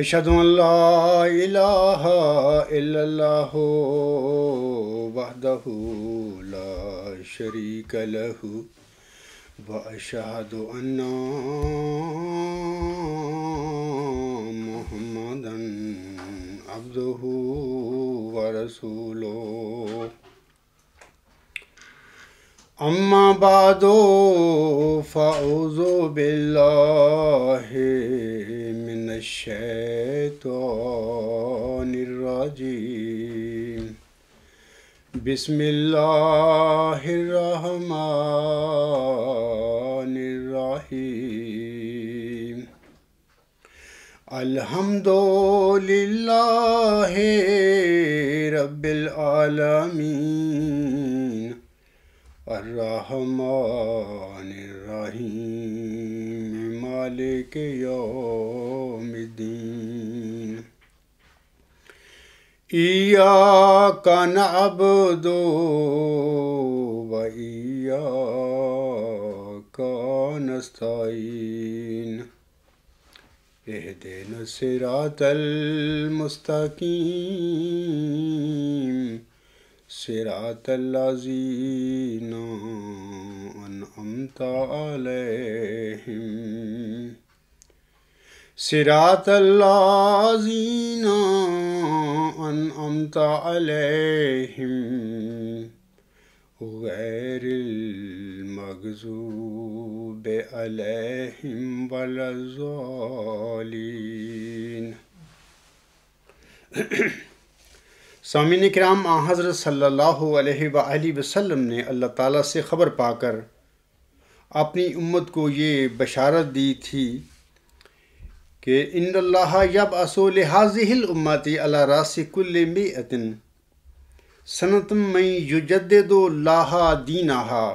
أشهد أن لا إله إلا الله وحده لا شريك له وأشهد أن محمدا عبده ورسوله أما بعد فأعوذ بالله من الشيطان الرجيم بسم الله الرحمن الرحيم الحمد لله رب العالمين الرحمن الرحيم مالك يوم الدين إياك نعبد وإياك نستعين اهدنا الصراط المستقيم صراط الذين أنعمت عليهم صراط الذين أنعمت عليهم غير المغضوب عليهم ولا الضالين. سامعین کرام، حضرت صلی اللہ علیہ وآلہ وسلم نے اللہ تعالیٰ سے خبر پا کر اپنی امت کو یہ بشارت دی تھی کہ ان اللہ یبعث لہذہ الامۃ علی راس کل مئۃ سنۃ من یجدد لہا دینہا.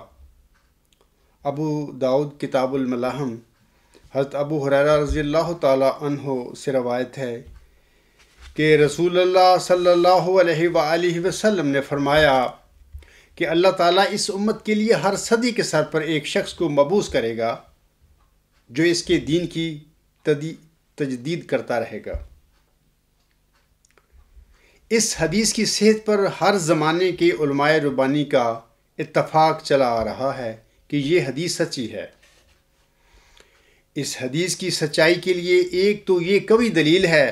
ابو داؤد کتاب الملاحم حضرت ابو ہریرہ رضی اللہ تعالیٰ عنہ سے روایت ہے کہ رسول اللہ صلی اللہ علیہ وآلہ وسلم نے فرمایا کہ اللہ تعالیٰ اس امت کے لیے ہر صدی کے سر پر ایک شخص کو مبعوث کرے گا جو اس کے دین کی تجدید کرتا رہے گا. اس حدیث کی صحت پر ہر زمانے کے علماء ربانی کا اتفاق چلا آ رہا ہے کہ یہ حدیث سچی ہے. اس حدیث کی سچائی کے لیے ایک تو یہ قوی دلیل ہے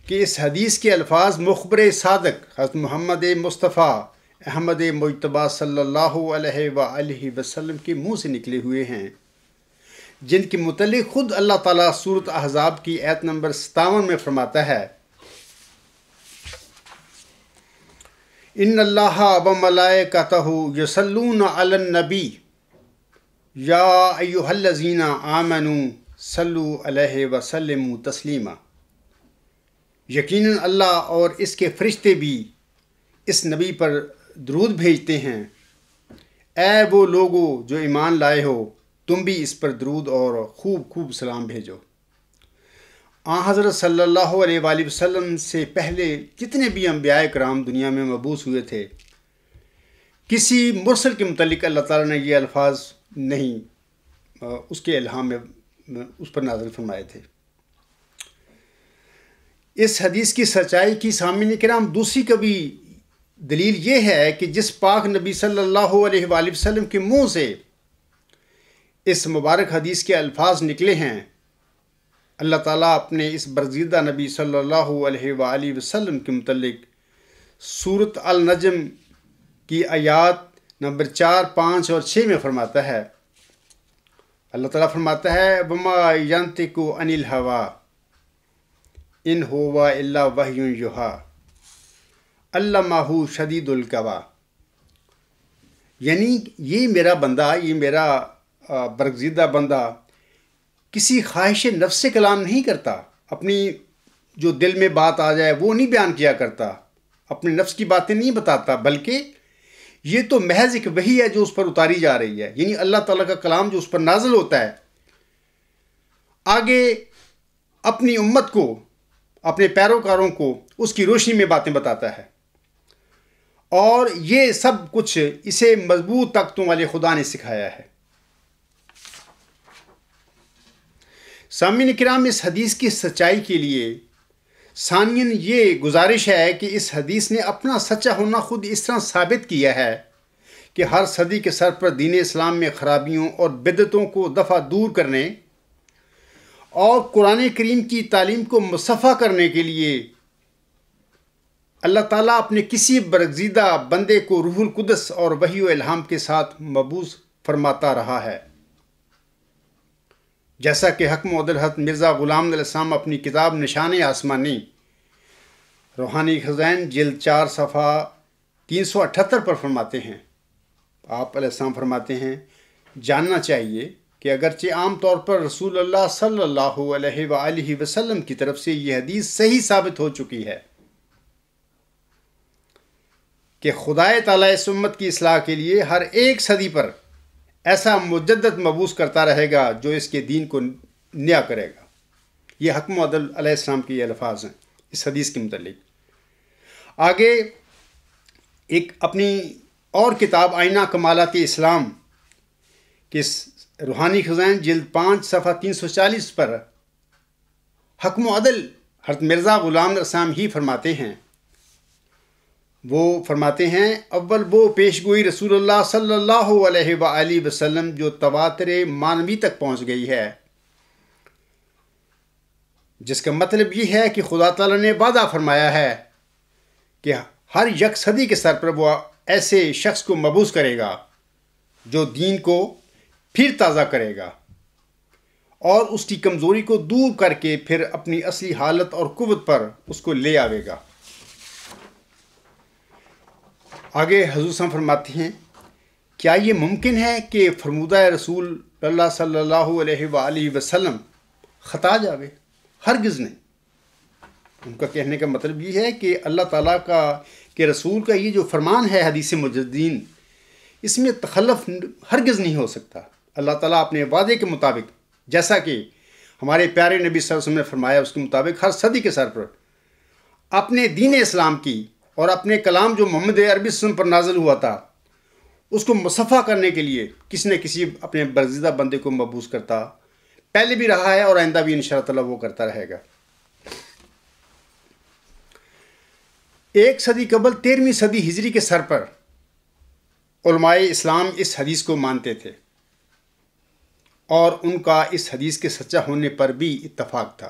کہ اس حدیث کے الفاظ مخبر صادق حضرت محمد مصطفیٰ احمد مجتبیٰ صلی اللہ علیہ وآلہ وسلم کے منہ سے نکلے ہوئے ہیں، جن کے متعلق خود اللہ تعالیٰ سورۃ احزاب کی آیت نمبر 57 میں فرماتا ہے: ان اللہ وملائکتہ یصلون علی النبی یا ایھا الذین آمنوا صلوا علیہ وسلموا تسلیما. یقیناً اللہ اور اس کے فرشتے بھی اس نبی پر درود بھیجتے ہیں. اے وہ لوگو جو ایمان لائے ہو، تم بھی اس پر درود اور خوب خوب سلام بھیجو. حضرت صلی اللہ علیہ وآلہ وسلم سے پہلے جتنے بھی انبیاء کرام دنیا میں مبعوث ہوئے تھے، کسی مرسل کے متعلق اللہ تعالیٰ نے یہ الفاظ نہیں اس کے الہام میں اس پر نازل فرمائے تھے. اس حدیث کی سچائی کی سامعین کرام دوسری کبھی دلیل یہ ہے کہ جس پاک نبی صلی اللہ علیہ وآلہ وسلم کے منہ سے اس مبارک حدیث کے الفاظ نکلے ہیں، اللہ تعالیٰ اپنے اس برگزیدہ نبی صلی اللہ علیہ وآلہ وسلم کے متعلق سورۃ النجم کی آیات نمبر 4، 5 اور 6 میں فرماتا ہے. اللہ تعالیٰ فرماتا ہے: وما ینطق عن الہویٰ ان هو الا وحی یوحیٰ علمہ شدید القویٰ. یعنی یہ میرا بندہ، یہ میرا برگزیدہ بندہ کسی خواہش نفس سے کلام نہیں کرتا، اپنی جو دل میں بات آ جائے وہ نہیں بیان کیا کرتا، اپنے نفس کی باتیں نہیں بتاتا، بلکہ یہ تو محض ایک وحی ہے جو اس پر اتاری جا رہی ہے. یعنی اللہ تعالیٰ کا کلام جو اس پر نازل ہوتا ہے، آگے اپنی امت کو، اپنے پیروکاروں کو اس کی روشنی میں باتیں بتاتا ہے. اور یہ سب کچھ اسے مضبوط طاقتوں والے خدا نے سکھایا ہے. سامعین کرام، اس حدیث کی سچائی کے لیے ثانیاً یہ گزارش ہے کہ اس حدیث نے اپنا سچا ہونا خود اس طرح ثابت کیا ہے کہ ہر صدی کے سر پر دین اسلام میں خرابیوں اور بدعتوں کو دفع دور کرنے اور قرآن کریم کی تعلیم کو مصفح کرنے کے لیے اللہ تعالیٰ اپنے کسی برگزیدہ بندے کو روح القدس اور وحی و الہام کے ساتھ مبعوث فرماتا رہا ہے، جیسا کہ حکم عدل حضرت مرزا غلام علیہ السلام اپنی کتاب نشان آسمانی روحانی خزائن جلد 4 صفحہ 378 پر فرماتے ہیں۔ آپ علیہ السلام فرماتے ہیں، جاننا چاہیے کہ اگرچہ عام طور پر رسول اللہ صلی اللہ علیہ وآلہ وسلم کی طرف سے یہ حدیث صحیح ثابت ہو چکی ہے کہ خدائے تعالیٰ اس امت کی اصلاح کے لیے ہر ایک صدی پر ایسا مجدد مبعوث کرتا رہے گا جو اس کے دین کو نیا کرے گا۔ یہ حکم عدل علیہ السلام کے یہ الفاظ ہیں اس حدیث کے متعلق۔ آگے ایک اپنی اور کتاب آئینہ کمالات اسلام کے روحانی خزائن جلد 5 صفحہ 340 پر حکم عدل حضرت مرزا غلام علیہ السلام ہی فرماتے ہیں۔ وہ فرماتے ہیں، اول وہ پیشگوئی رسول اللہ صلی اللہ علیہ وآلہ وسلم جو تواتر مانوی تک پہنچ گئی ہے، جس کا مطلب یہ ہے کہ خدا تعالیٰ نے وعدہ فرمایا ہے کہ ہر یک صدی کے سر پر وہ ایسے شخص کو مبعوث کرے گا جو دین کو پھر تازہ کرے گا اور اس کی کمزوری کو دور کر کے پھر اپنی اصلی حالت اور قوت پر اس کو لے آوے گا۔ آگے حضور صلی اللہ علیہ وسلم فرماتے ہیں، کیا یہ ممکن ہے کہ فرمودہ رسول اللہ صلی اللہ علیہ وآلہ وسلم خطا جاوے؟ ہرگز نہیں۔ ان کا کہنے کا مطلب یہ ہے کہ اللہ تعالیٰ کا کہ رسول کا یہ جو فرمان ہے حدیث مجددین، اس میں تخلف ہرگز نہیں ہو سکتا۔ اللہ تعالیٰ اپنے وعدے کے مطابق، جیسا کہ ہمارے پیارے نبی صلی اللہ علیہ وسلم نے فرمایا، اس کے مطابق ہر صدی کے سر پر اپنے دین اسلام کی اور اپنے کلام جو محمد عربی صلی اللہ علیہ وسلم پر نازل ہوا تھا اس کو مصفح کرنے کے لیے کسی نہ کسی اپنے برگزیدہ بندے کو مبعوث کرتا، پہلے بھی رہا ہے اور آئندہ بھی انشاءاللہ تعالیٰ وہ کرتا رہے گا۔ 1 صدی قبل 13ویں صدی ہجری کے سر پر علماء اسلام اس حدیث کو مانتے تھے اور ان کا اس حدیث کے سچا ہونے پر بھی اتفاق تھا۔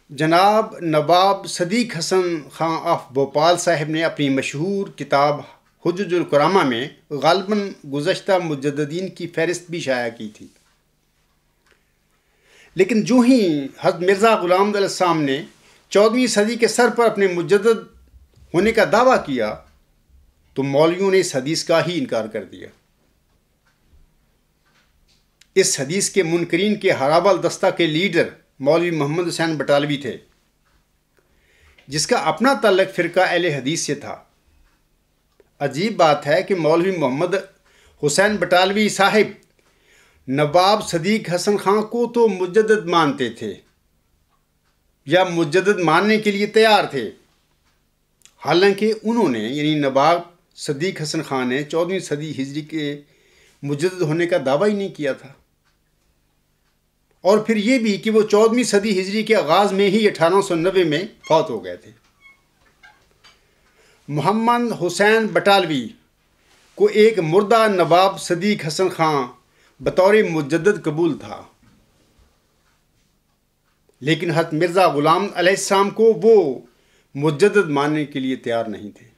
جناب نواب صدیق حسن خان آف بھوپال صاحب نے اپنی مشہور کتاب حجج الکرامہ میں غالباً گزشتہ مجددین کی فہرست بھی شائع کی تھی، لیکن جو ہی حضرت مرزا غلام علیہ السلام نے 14ویں صدی کے سر پر اپنے مجدد ہونے کا دعویٰ کیا تو مولویوں نے اس حدیث کا ہی انکار کر دیا۔ اس حدیث کے منکرین کے ہراول دستہ کے لیڈر مولوی محمد حسین بٹالوی تھے، جس کا اپنا تعلق فرقہ اہل حدیث سے تھا۔ عجیب بات ہے کہ مولوی محمد حسین بٹالوی صاحب نواب صدیق حسن خان کو تو مجدد مانتے تھے یا مجدد ماننے کے لیے تیار تھے، حالانکہ انہوں نے یعنی نواب صدیق حسن خان نے 14ویں صدی ہجری کے مجدد ہونے کا دعویٰ ہی نہیں کیا تھا، اور پھر یہ بھی کہ وہ 14ویں صدی ہجری کے آغاز میں ہی 1890 میں فوت ہو گئے تھے۔ محمد حسین بٹالوی کو ایک مردہ نواب صدیق حسن خان بطور مجدد قبول تھا، لیکن حضرت مرزا غلام علیہ السلام کو وہ مجدد ماننے کے لیے تیار نہیں تھے۔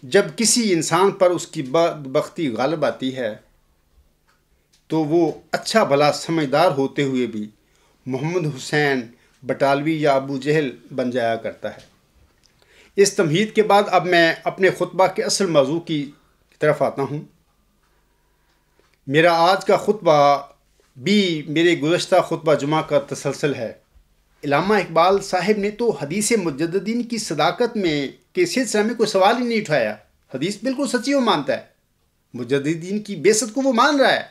جب کسی انسان پر اس کی بدبختی غالب آتی ہے تو وہ اچھا بھلا سمجھدار ہوتے ہوئے بھی محمد حسین بٹالوی یا ابو جہل بن جایا کرتا ہے۔ اس تمہید کے بعد اب میں اپنے خطبہ کے اصل موضوع کی طرف آتا ہوں۔ میرا آج کا خطبہ بھی میرے گزشتہ خطبہ جمعہ کا تسلسل ہے۔ علامہ اقبال صاحب نے تو حدیث مجددین کی صداقت میں کے سلسلے میں کوئی سوال ہی نہیں اٹھایا۔ حدیث بالکل سچی وہ مانتا ہے، مجددین کی بعثت کو وہ مان رہا ہے،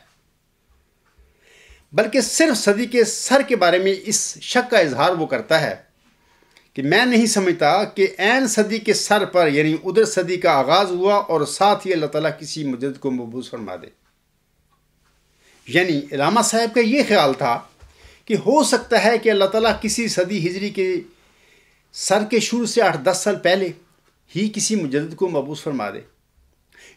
بلکہ صرف صدی کے سر کے بارے میں اس شک کا اظہار وہ کرتا ہے کہ میں نہیں سمجھتا کہ عین صدی کے سر پر یعنی ادھر صدی کا آغاز ہوا اور ساتھ ہی اللہ تعالیٰ کسی مجدد کو مبعوث فرما دے۔ یعنی علامہ صاحب کا یہ خیال تھا کہ ہو سکتا ہے کہ اللہ تعالیٰ کسی صدی ہجری کے سر کے شروع سے 8-10 سال پہلے ہی کسی مجدد کو مبعوث فرما دے،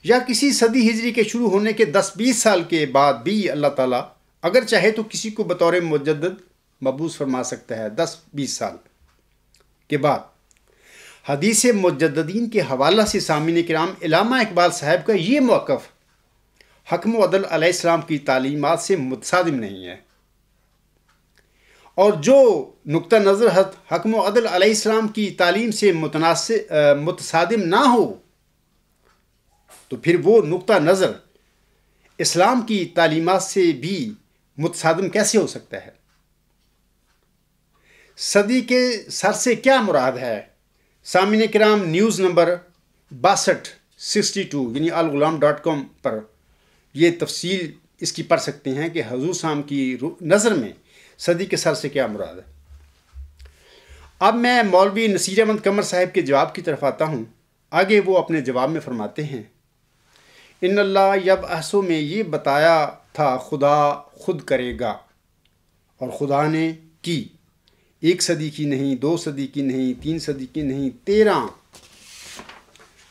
یا کسی صدی ہجری کے شروع ہونے کے 10-20 سال کے بعد بھی اللہ تعالیٰ اگر چاہے تو کسی کو بطور مجدد مبعوث فرما سکتا ہے 10-20 سال کے بعد۔ حدیث مجددین کے حوالہ سے سامعین کرام، علامہ اقبال صاحب کا یہ موقف حکم و عدل علیہ السلام کی تعلیمات سے متصادم نہیں ہے، اور جو نقطہ نظر حکم و عدل علیہ السلام کی تعلیم سے متصادم نہ ہو تو پھر وہ نقطہ نظر اسلام کی تعلیمات سے بھی متصادم کیسے ہو سکتا ہے؟ صدی کے سر سے کیا مراد ہے؟ سامعین کرام، نیوز نمبر 62 یعنی الغلام.com پر یہ تفصیل اس کی پڑھ سکتے ہیں کہ حضور صاحب کی نظر میں صدی کے سر سے کیا مراد ہے۔ اب میں مولوی نصیر احمد قمر صاحب کے جواب کی طرف آتا ہوں۔ آگے وہ اپنے جواب میں فرماتے ہیں، ان اللہ یبعث میں یہ بتایا تھا خدا خود کرے گا، اور خدا نے کی، 1 صدی کی نہیں، 2 صدی کی نہیں، 3 صدی کی نہیں، 13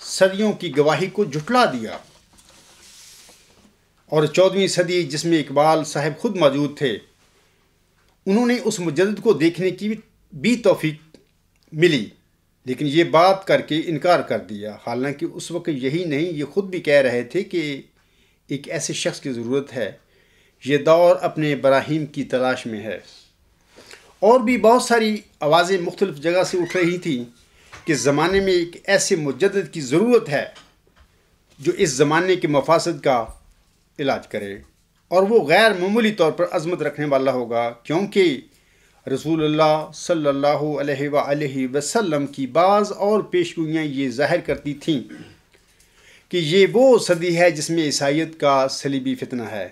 صدیوں کی گواہی کو جھٹلا دیا، اور 14ویں صدی جس میں اقبال صاحب خود موجود تھے، انہوں نے اس مجدد کو دیکھنے کی بھی توفیق ملی، لیکن یہ بات کر کے انکار کر دیا، حالانکہ اس وقت یہی نہیں، یہ خود بھی کہہ رہے تھے کہ ایک ایسے شخص کی ضرورت ہے، یہ دور اپنے براہیم کی تلاش میں ہے۔ اور بھی بہت ساری آوازیں مختلف جگہ سے اٹھ رہی تھیں کہ زمانے میں ایک ایسے مجدد کی ضرورت ہے جو اس زمانے کے مفاسد کا علاج کرے، اور وہ غیر معمولی طور پر عظمت رکھنے والا ہوگا، کیونکہ رسول اللہ صلی اللہ علیہ وآلہ وسلم کی بعض اور پیشگوئیاں یہ ظاہر کرتی تھیں کہ یہ وہ صدی ہے جس میں عیسائیت کا صلیبی فتنہ ہے،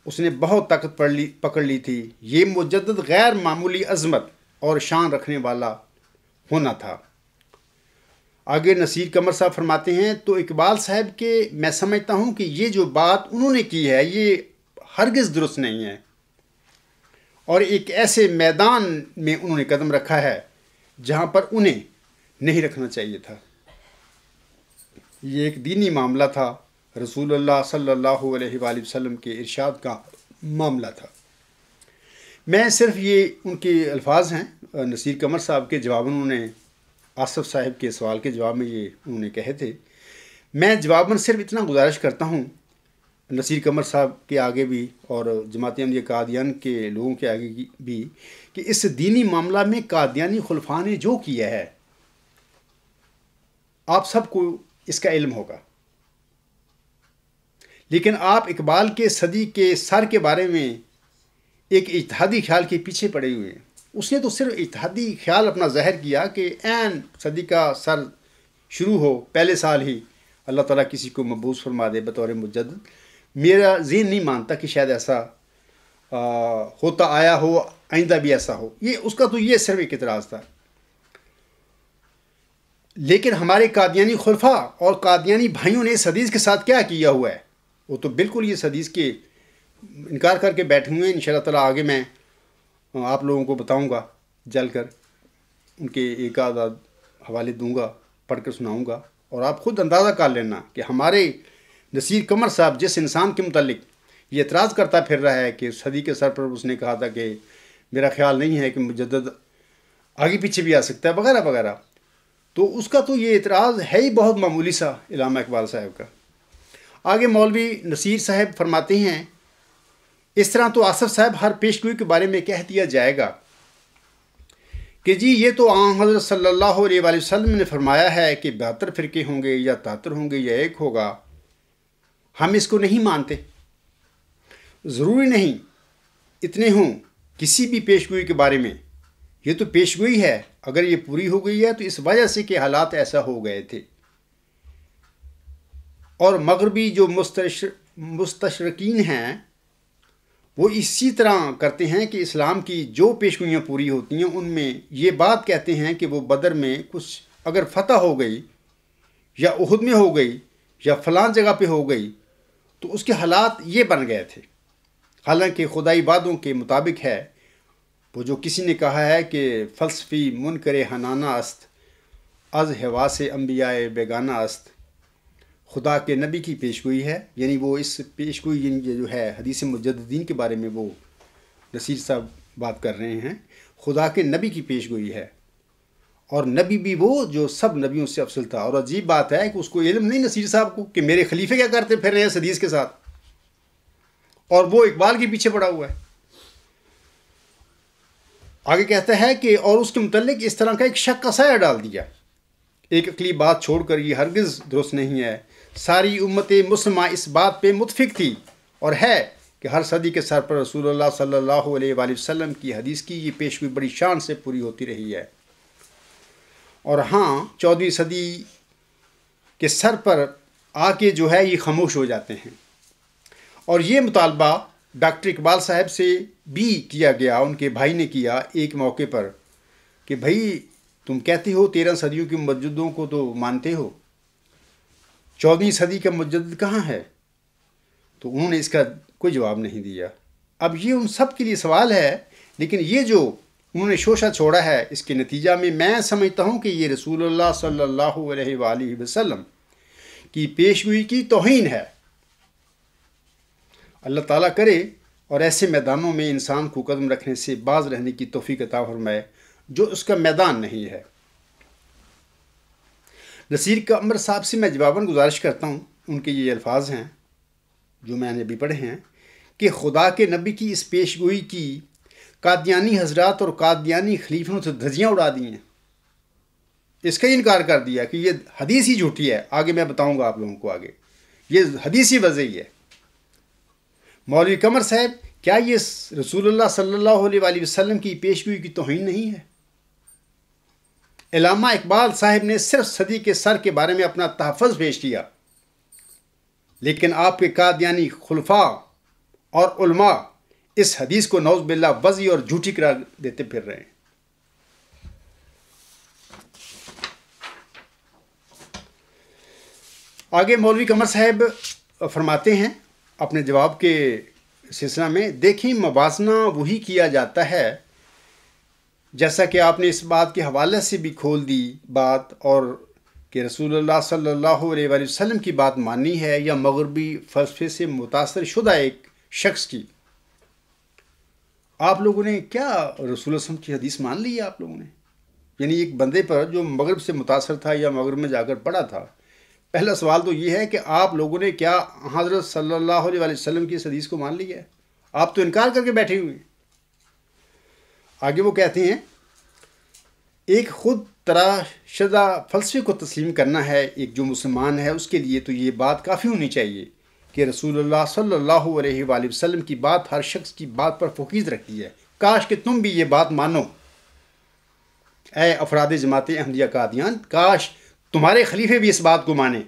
اس نے بہت طاقت پکڑ لی تھی، یہ مجدد غیر معمولی عظمت اور شان رکھنے والا ہونا تھا۔ آگے نصیر قمر صاحب فرماتے ہیں، تو اقبال صاحب کے میں سمجھتا ہوں کہ یہ جو بات انہوں نے کی ہے یہ ہرگز درست نہیں ہے، اور ایک ایسے میدان میں انہوں نے قدم رکھا ہے جہاں پر انہیں نہیں رکھنا چاہیے تھا۔ یہ ایک دینی معاملہ تھا، رسول اللہ صلی اللہ علیہ وآلہ وسلم کے ارشاد کا معاملہ تھا۔ میں صرف یہ ان کے الفاظ ہیں، نصیر قمر صاحب کے جواب انہوں نے آصف صاحب کے سوال کے جواب میں یہ انہوں نے کہے تھے۔ میں جواباً صرف اتنا گزارش کرتا ہوں نصیر قمر صاحب کے آگے بھی اور جماعت احمدیہ قادیان کے لوگوں کے آگے بھی کہ اس دینی معاملہ میں قادیانی خلفاء نے جو کیا ہے آپ سب کو اس کا علم ہوگا، لیکن آپ اقبال کے صدی کے سر کے بارے میں ایک اجتہادی خیال کے پیچھے پڑے ہوئے ہیں۔ اس نے تو صرف اجتہادی خیال اپنا ظاہر کیا کہ عین صدی کا سر شروع ہو، پہلے سال ہی اللہ تعالیٰ کسی کو مبعوث فرما دے بطور مجدد۔ میرا ذہن نہیں مانتا کہ شاید ایسا ہوتا آیا ہو، آئندہ بھی ایسا ہو، یہ اس کا تو یہ صرف ایک اعتراض تھا۔ لیکن ہمارے قادیانی خلفاء اور قادیانی بھائیوں نے اس حدیث کے ساتھ کیا کیا ہوا ہے؟ وہ تو بالکل یہ حدیث کے انکار کر کے بیٹھے ہوئے ہیں۔ انشاءاللہ تعالیٰ آگے میں آپ لوگوں کو بتاؤں گا، جل کر ان کے ایک آدھ حوالے دوں گا، پڑھ کر سناؤں گا، اور آپ خود اندازہ کر لینا کہ ہمارے نصیر قمر صاحب جس انسان کے متعلق یہ اعتراض کرتا پھر رہا ہے کہ صدی کے سر پر اس نے کہا تھا کہ میرا خیال نہیں ہے کہ مجدد آگے پیچھے بھی آ سکتا ہے وغیرہ وغیرہ، تو اس کا تو یہ اعتراض ہے ہی بہت معمولی سا علامہ اقبال صاحب کا۔ آگے مولوی نصیر صاحب فرماتے ہیں، اس طرح تو آصف صاحب ہر پیشگوئی کے بارے میں کہہ دیا جائے گا کہ جی یہ تو آن حضرت صلی اللہ علیہ وآلہ وسلم نے فرمایا ہے کہ 72 فرقے ہوں گے یا 73 ہوں گے یا 1 ہوگا، ہم اس کو نہیں مانتے۔ ضروری نہیں اتنے ہوں کسی بھی پیشگوئی کے بارے میں، یہ تو پیشگوئی ہے، اگر یہ پوری ہو گئی ہے تو اس وجہ سے کہ حالات ایسا ہو گئے تھے۔ اور مغربی جو مستشرقین ہیں وہ اسی طرح کرتے ہیں کہ اسلام کی جو پیشگوئیاں پوری ہوتی ہیں ان میں یہ بات کہتے ہیں کہ وہ بدر میں کچھ اگر فتح ہو گئی یا احد میں ہو گئی یا فلاں جگہ پہ ہو گئی تو اس کے حالات یہ بن گئے تھے۔ حالانکہ خدائی وعدوں کے مطابق ہے۔ وہ جو کسی نے کہا ہے کہ فلسفی منکر حنانہ است، از حواس انبیاء بیگانہ است، خدا کے نبی کی پیشگوئی ہے، یعنی وہ اس پیشگوئی یعنی جو ہے حدیث مجددین کے بارے میں وہ نصیر صاحب بات کر رہے ہیں، خدا کے نبی کی پیشگوئی ہے، اور نبی بھی وہ جو سب نبیوں سے افضل تھا۔ اور عجیب بات ہے کہ اس کو علم نہیں نصیر صاحب کو کہ میرے خلیفے کیا کرتے پھر رہے ہیں اس حدیث کے ساتھ، اور وہ اقبال کے پیچھے پڑا ہوا ہے۔ آگے کہتا ہے کہ اور اس کے متعلق اس طرح کا ایک شک کا سایہ ڈال دیا، ایک عقلی بات چھوڑ کر یہ ہرگز درست نہیں ہے۔ ساری امت مسلمہ اس بات پہ متفق تھی اور ہے کہ ہر صدی کے سر پر رسول اللہ صلی اللہ علیہ وآلہ وسلم کی حدیث کی یہ پیشگوئی بڑی شان سے پوری ہوتی رہی ہے۔ اور ہاں 14ویں صدی کے سر پر آ کے جو ہے یہ خاموش ہو جاتے ہیں۔ اور یہ مطالبہ ڈاکٹر اقبال صاحب سے بھی کیا گیا، ان کے بھائی نے کیا ایک موقع پر کہ بھائی تم کہتے ہو 13 صدیوں کے مجددوں کو تو مانتے ہو، 14ویں صدی کا مجدد کہاں ہے؟ تو انہوں نے اس کا کوئی جواب نہیں دیا۔ اب یہ ان سب کے لیے سوال ہے، لیکن یہ جو انہوں نے شوشہ چھوڑا ہے اس کے نتیجہ میں سمجھتا ہوں کہ یہ رسول اللہ صلی اللہ علیہ وآلہ وسلم کی پیشگوئی کی توہین ہے۔ اللہ تعالیٰ کرے اور ایسے میدانوں میں انسان کو قدم رکھنے سے باز رہنے کی توفیق عطا فرمائے جو اس کا میدان نہیں ہے۔ نصیر قمر صاحب سے میں جواباً گزارش کرتا ہوں، ان کے یہ الفاظ ہیں جو میں نے ابھی پڑھے ہیں کہ خدا کے نبی کی اس پیشگوئی کی قادیانی حضرات اور قادیانی خلیفوں سے دھجیاں اڑا دی ہیں، اس کا انکار کر دیا کہ یہ حدیث ہی جھوٹی ہے۔ آگے میں بتاؤں گا آپ لوگوں کو، آگے یہ حدیث ہی وضعی ہے۔ مولوی قمر صاحب، کیا یہ رسول اللہ صلی اللہ علیہ وآلہ وسلم کی پیشگوئی کی توہین نہیں ہے؟ علامہ اقبال صاحب نے صرف صدی کے سر کے بارے میں اپنا تحفظ پیش کیا، لیکن آپ کے قادیانی خلفاء اور علماء اس حدیث کو نعوذ باللہ وضعی اور جھوٹی قرار دیتے پھر رہے ہیں۔ آگے مولوی قمر صاحب فرماتے ہیں اپنے جواب کے سلسلہ میں، دیکھیں موازنہ وہی کیا جاتا ہے جیسا کہ آپ نے اس بات کے حوالے سے بھی کھول دی بات، اور کہ رسول اللہ صلی اللہ علیہ وآلہ وسلم کی بات ماننی ہے یا مغربی فلسفے سے متاثر شدہ ایک شخص کی۔ آپ لوگوں نے کیا رسول اللہ صلی اللہ علیہ وسلم کی حدیث مان لی ہے آپ لوگوں نے؟ یعنی ایک بندے پر جو مغرب سے متاثر تھا یا مغرب میں جا کر پڑھا تھا۔ پہلا سوال تو یہ ہے کہ آپ لوگوں نے کیا حضرت صلی اللہ علیہ وآلہ وسلم کی اس حدیث کو مان لی ہے؟ آپ تو انکار کر کے بیٹھے ہوئے ہیں۔ آگے وہ کہتے ہیں، ایک خود طرح شدہ فلسفے کو تسلیم کرنا ہے ایک جو مسلمان ہے، اس کے لیے تو یہ بات کافی ہونی چاہیے کہ رسول اللہ صلی اللہ علیہ وآلہ وسلم کی بات ہر شخص کی بات پر فوقیت رکھتی ہے۔ کاش کہ تم بھی یہ بات مانو، اے افراد جماعت احمدیہ قادیان، کاش تمہارے خلیفے بھی اس بات کو مانیں۔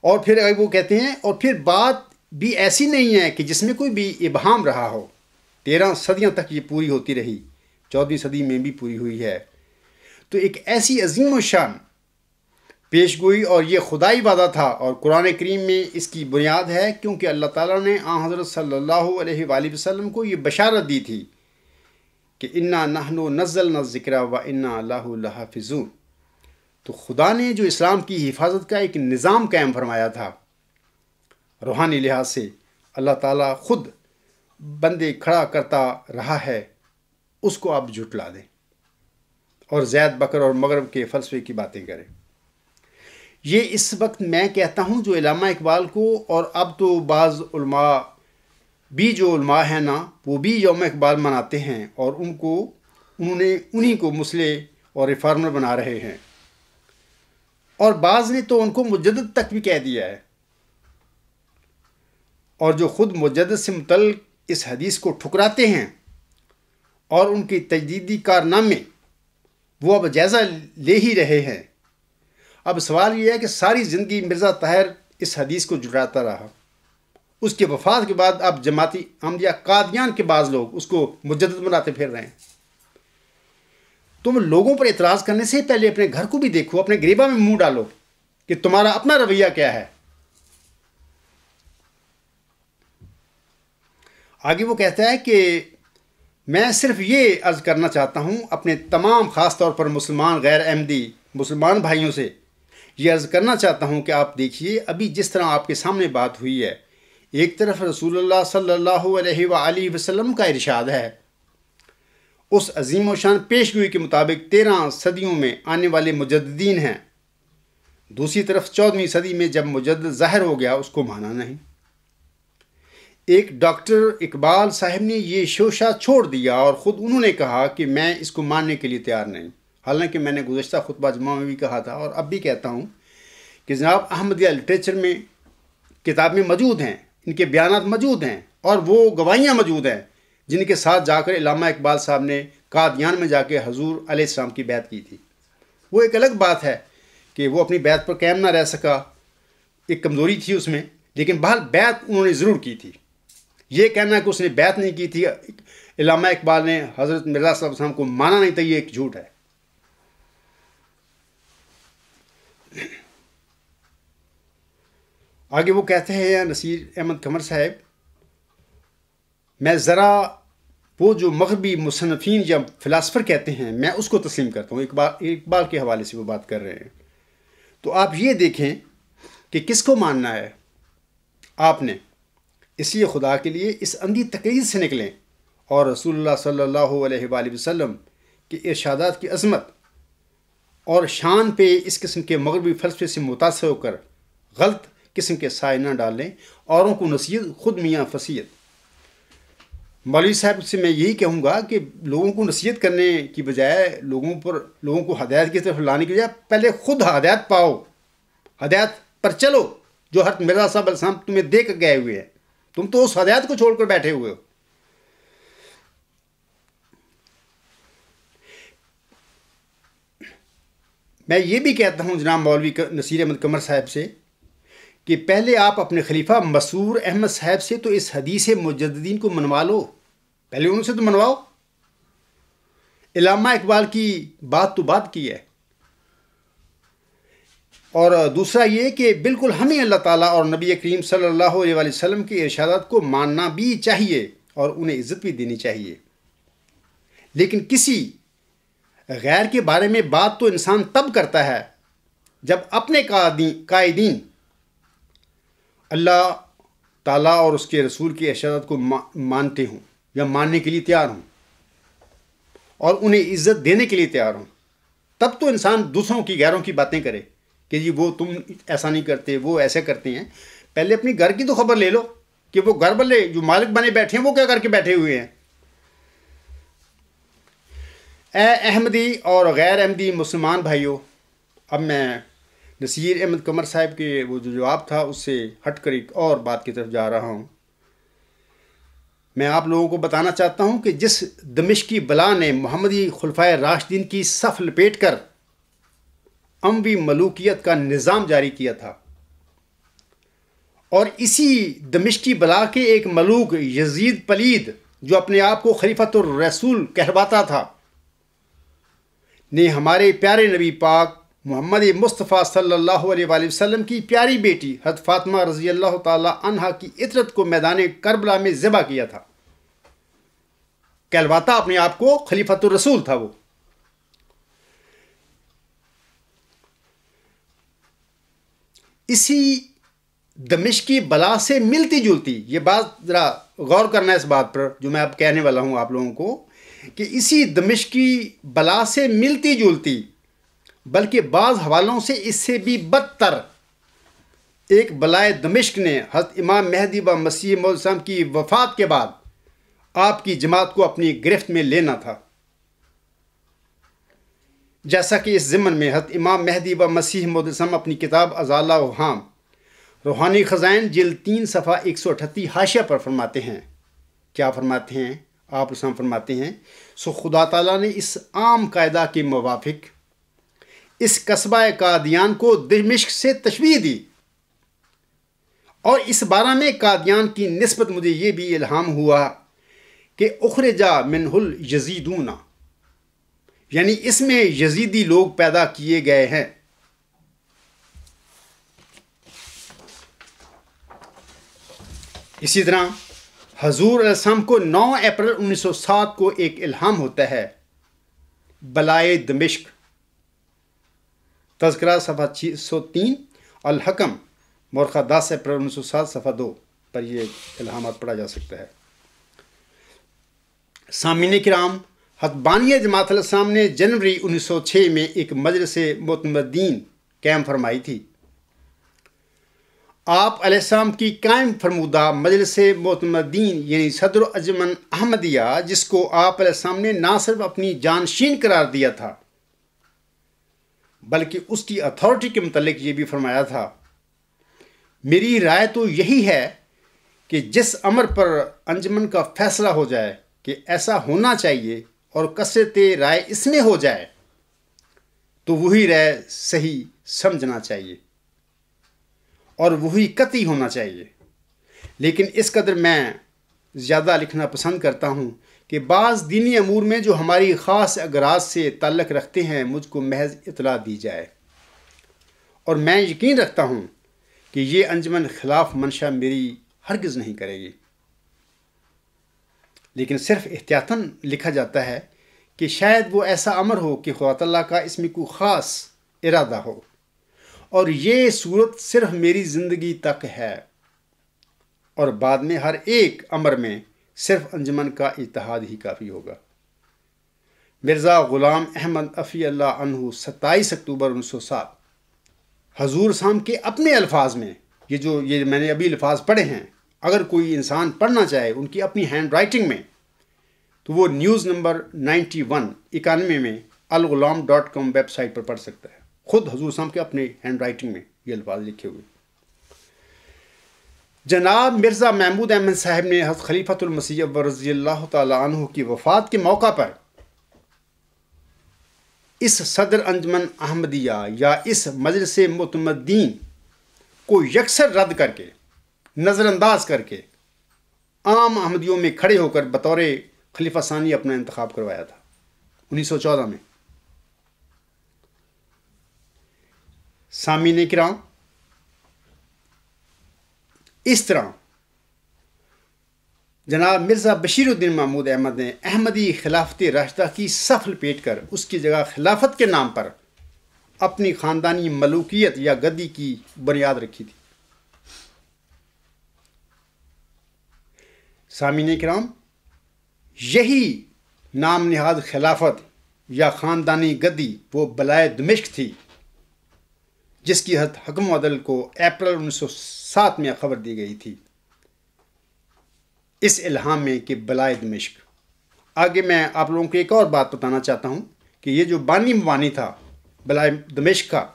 اور پھر وہ کہتے ہیں، اور پھر بات بھی ایسی نہیں ہے کہ جس میں کوئی بھی ابہام رہا ہو۔ 13 صدیوں تک یہ پوری ہوتی رہی، 14ویں صدی میں بھی پوری ہوئی ہے۔ تو ایک ایسی عظیم الشان پیشگوئی اور یہ خدائی وعدہ تھا، اور قرآن کریم میں اس کی بنیاد ہے، کیونکہ اللہ تعالیٰ نے آن حضرت صلی اللہ علیہ وآلہ وسلم کو یہ بشارت دی تھی کہ انا نحن نزلنا الذکر و انا لہ لحافظون۔ تو خدا نے جو اسلام کی حفاظت کا ایک نظام قائم فرمایا تھا روحانی لحاظ سے، اللہ تعالیٰ خود بندے کھڑا کرتا رہا ہے، اس کو آپ جھٹلا دیں اور زید بکر اور مغرب کے فلسفے کی باتیں کریں۔ یہ اس وقت میں کہتا ہوں جو علامہ اقبال کو، اور اب تو بعض علماء بھی جو علماء ہیں نا، وہ بھی یوم اقبال مناتے ہیں، اور انہیں کو مسلح اور ریفارمر بنا رہے ہیں، اور بعض نے تو ان کو مجدد تک بھی کہہ دیا ہے، اور جو خود مجدد سے متعلق اس حدیث کو ٹھکراتے ہیں اور ان کی تجدیدی کارنامے وہ اب جائزہ لے ہی رہے ہیں۔ اب سوال یہ ہے کہ ساری زندگی مرزا طاہر اس حدیث کو جھٹلاتا رہا، اس کے وفات کے بعد اب جماعتی احمدیہ قادیان کے بعض لوگ اس کو مجدد بناتے پھر رہے ہیں۔ تم لوگوں پر اعتراض کرنے سے پہلے اپنے گھر کو بھی دیکھو، اپنے گریباں میں منہ ڈالو کہ تمہارا اپنا رویہ کیا ہے۔ آگے وہ کہتا ہے کہ میں صرف یہ عرض کرنا چاہتا ہوں اپنے تمام خاص طور پر مسلمان غیر احمدی مسلمان بھائیوں سے یہ عرض کرنا چاہتا ہوں کہ آپ دیکھیے ابھی جس طرح آپ کے سامنے بات ہوئی ہے، ایک طرف رسول اللہ صلی اللہ علیہ وآلہ وسلم کا ارشاد ہے، اس عظیم و شان پیشگوئی کے مطابق 13 صدیوں میں آنے والے مجددین ہیں، دوسری طرف 14ویں صدی میں جب مجدد ظاہر ہو گیا اس کو مانا نہیں۔ ایک ڈاکٹر اقبال صاحب نے یہ شوشہ چھوڑ دیا اور خود انہوں نے کہا کہ میں اس کو ماننے کے لیے تیار نہیں، حالانکہ میں نے گزشتہ خطبہ جمعہ میں بھی کہا تھا اور اب بھی کہتا ہوں کہ جناب احمدیہ لٹریچر میں کتاب میں موجود ہیں، ان کے بیانات موجود ہیں اور وہ گواہیاں موجود ہیں جن کے ساتھ جا کر علامہ اقبال صاحب نے قادیان میں جا کے حضور علیہ السلام کی بیعت کی تھی۔ وہ ایک الگ بات ہے کہ وہ اپنی بیعت پر قائم نہ رہ سکا، ایک کمزوری تھی اس میں، لیکن بہرحال بیعت انہوں نے ضرور کی تھی۔ یہ کہنا کہ اس نے بیعت نہیں کی تھی، علامہ اقبال نے حضرت مرزا صاحب السلام کو مانا نہیں تھا، یہ ایک جھوٹ ہے۔ آگے وہ کہتے ہیں نصیر احمد قمر صاحب، میں ذرا وہ جو مغربی مصنفین یا فلاسفر کہتے ہیں میں اس کو تسلیم کرتا ہوں، اقبال کے حوالے سے وہ بات کر رہے ہیں۔ تو آپ یہ دیکھیں کہ کس کو ماننا ہے آپ نے، اس لیے خدا کے لیے اس اندھی تقلید سے نکلیں اور رسول اللہ صلی اللہ علیہ وآلہ وسلم کے ارشادات کی عظمت اور شان پہ اس قسم کے مغربی فلسفے سے متاثر ہو کر غلط قسم کے سائے نہ ڈالیں، اوروں کو نصیحت خود میاں فصیحت۔ مولوی صاحب سے میں یہی کہوں گا کہ لوگوں کو نصیحت کرنے کی بجائے لوگوں کو ہدایت کی طرف لانے کی بجائے پہلے خود ہدایت پاؤ، ہدایت پر چلو جو حضرت مرزا صاحب علیہ السلام تمہیں دے کر گئے ہوئے ہیں، تم تو اس ہدایت کو چھوڑ کر بیٹھے ہوئے ہو۔ میں یہ بھی کہتا ہوں جناب مولوی نصیر احمد قمر صاحب سے کہ پہلے آپ اپنے خلیفہ مسرور احمد صاحب سے تو اس حدیث مجددین کو منوا لو، پہلے ان سے تو منواؤ۔ علامہ اقبال کی بات تو بات کی ہے، اور دوسرا یہ کہ بالکل ہمیں اللہ تعالیٰ اور نبی کریم صلی اللہ علیہ وآلہ وسلم کے ارشادات کو ماننا بھی چاہیے اور انہیں عزت بھی دینی چاہیے، لیکن کسی غیر کے بارے میں بات تو انسان تب کرتا ہے جب اپنے قائدین اللہ تعالیٰ اور اس کے رسول کے ارشادات کو مانتے ہوں یا ماننے کے لیے تیار ہوں اور انہیں عزت دینے کے لیے تیار ہوں، تب تو انسان دوسروں کی غیروں کی باتیں کرے کہ جی وہ تم ایسا نہیں کرتے، وہ ایسے کرتے ہیں۔ پہلے اپنی گھر کی تو خبر لے لو کہ وہ گھر والے جو مالک بنے بیٹھے ہیں وہ کیا کر کے بیٹھے ہوئے ہیں۔ اے احمدی اور غیر احمدی مسلمان بھائیوں، اب میں نصیر احمد قمر صاحب کے وہ جو جواب تھا اس سے ہٹ کر ایک اور بات کی طرف جا رہا ہوں۔ میں آپ لوگوں کو بتانا چاہتا ہوں کہ جس دمشقی بلا نے محمدی خلفائے راشدین کی صف لپیٹ کر اموی ملوکیت کا نظام جاری کیا تھا، اور اسی دمشقی بلا کے ایک ملوک یزید پلید جو اپنے آپ کو خلیفۃ الرسول کہلواتا تھا نے ہمارے پیارے نبی پاک محمد مصطفیٰ صلی اللہ علیہ وآلہ وسلم کی پیاری بیٹی حضرت فاطمہ رضی اللہ تعالی عنہا کی عطرت کو میدان کربلا میں ذبح کیا تھا۔ کہلواتا اپنے آپ کو خلیفۃ الرسول تھا وہ۔ اسی دمشقی بلا سے ملتی جلتی، یہ بات ذرا غور کرنا ہے اس بات پر جو میں اب کہنے والا ہوں آپ لوگوں کو، کہ اسی دمشقی بلا سے ملتی جلتی بلکہ بعض حوالوں سے اس سے بھی بدتر ایک بلائے دمشق نے حضرت امام مہدی و مسیح موعود السلام کی وفات کے بعد آپ کی جماعت کو اپنی گرفت میں لینا تھا، جیسا کہ اس ضمن میں حضرت امام مہدی و مسیح موعود السلام اپنی کتاب ازالہ اوہام روحانی خزائن جلد 3 صفحہ 138 حاشیہ پر فرماتے ہیں۔ کیا فرماتے ہیں؟ آپ اسلام فرماتے ہیں، سو خدا تعالیٰ نے اس عام قاعدہ کے موافق اس قصبہ قادیان کو دمشق سے تشبیہ دی، اور اس بارہ میں قادیان کی نسبت مجھے یہ بھی الہام ہوا کہ اخرجا منہ الیزیدون، یعنی اس میں یزیدی لوگ پیدا کیے گئے ہیں۔ اسی طرح حضور علیہ السلام کو 9 اپریل 1907 کو ایک الہام ہوتا ہے، بلائے دمشق، تذکرہ صفحہ 603، الحکم مورخہ 10 اپریل 1907 صفحہ 2 پر یہ الہامات پڑھا جا سکتا ہے۔ سامعین کرام، حتبانیہ جماعت علیہ السلام نے جنوری 1906 میں ایک مجلس معتمدین قائم فرمائی تھی۔ آپ علیہ السلام کی قائم فرمودہ مجلس معتمدین یعنی صدر انجمن احمدیہ، جس کو آپ علیہ السلام نے نہ صرف اپنی جانشین قرار دیا تھا بلکہ اس کی اتھارٹی کے متعلق یہ بھی فرمایا تھا، میری رائے تو یہی ہے کہ جس امر پر انجمن کا فیصلہ ہو جائے کہ ایسا ہونا چاہیے اور کثرت رائے اس میں ہو جائے تو وہی رائے صحیح سمجھنا چاہیے اور وہی قطعی ہونا چاہیے۔ لیکن اس قدر میں زیادہ لکھنا پسند کرتا ہوں کہ بعض دینی امور میں جو ہماری خاص اغراض سے تعلق رکھتے ہیں مجھ کو محض اطلاع دی جائے، اور میں یقین رکھتا ہوں کہ یہ انجمن خلاف منشا میری ہرگز نہیں کرے گی، لیکن صرف احتیاطاً لکھا جاتا ہے کہ شاید وہ ایسا امر ہو کہ خدا تعالیٰ کا اس میں کوئی خاص ارادہ ہو، اور یہ صورت صرف میری زندگی تک ہے، اور بعد میں ہر ایک امر میں صرف انجمن کا اتحاد ہی کافی ہوگا۔ مرزا غلام احمد عفی اللہ عنہ 27 اکتوبر 1907۔ حضور صاحب کے اپنے الفاظ میں یہ میں نے ابھی الفاظ پڑھے ہیں، اگر کوئی انسان پڑھنا چاہے ان کی اپنی ہینڈ رائٹنگ میں تو وہ نیوز نمبر 91 میں الغلام.com ویب سائٹ پر پڑھ سکتا ہے، خود حضور صاحب کے اپنے ہینڈ رائٹنگ میں یہ الفاظ لکھے ہوئے۔ جناب مرزا محمود احمد صاحب نے حضرت خلیفۃ المسیح اول رضی اللہ تعالی عنہ کی وفات کے موقع پر اس صدر انجمن احمدیہ یا اس مجلس معتمدین کو یکسر رد کر کے، نظر انداز کر کے، عام احمدیوں میں کھڑے ہو کر بطور خلیفہ ثانی اپنا انتخاب کروایا تھا 1914 میں۔ سامعین کرام، اس طرح جناب مرزا بشیر الدین محمود احمد نے احمدی خلافت راشدہ کی صف لپیٹ کر اس کی جگہ خلافت کے نام پر اپنی خاندانی ملوکیت یا گدی کی بنیاد رکھی تھی۔ سامعین کرام، یہی نام نہاد خلافت یا خاندانی گدی وہ بلائے دمشق تھی جس کی حضرت حکم عدل کو اپریل 1907 میں خبر دی گئی تھی، اس الہام میں کہ بلائے دمشق۔ آگے میں آپ لوگوں کو ایک اور بات بتانا چاہتا ہوں کہ یہ جو بانی مبانی تھا بلائے دمشق کا،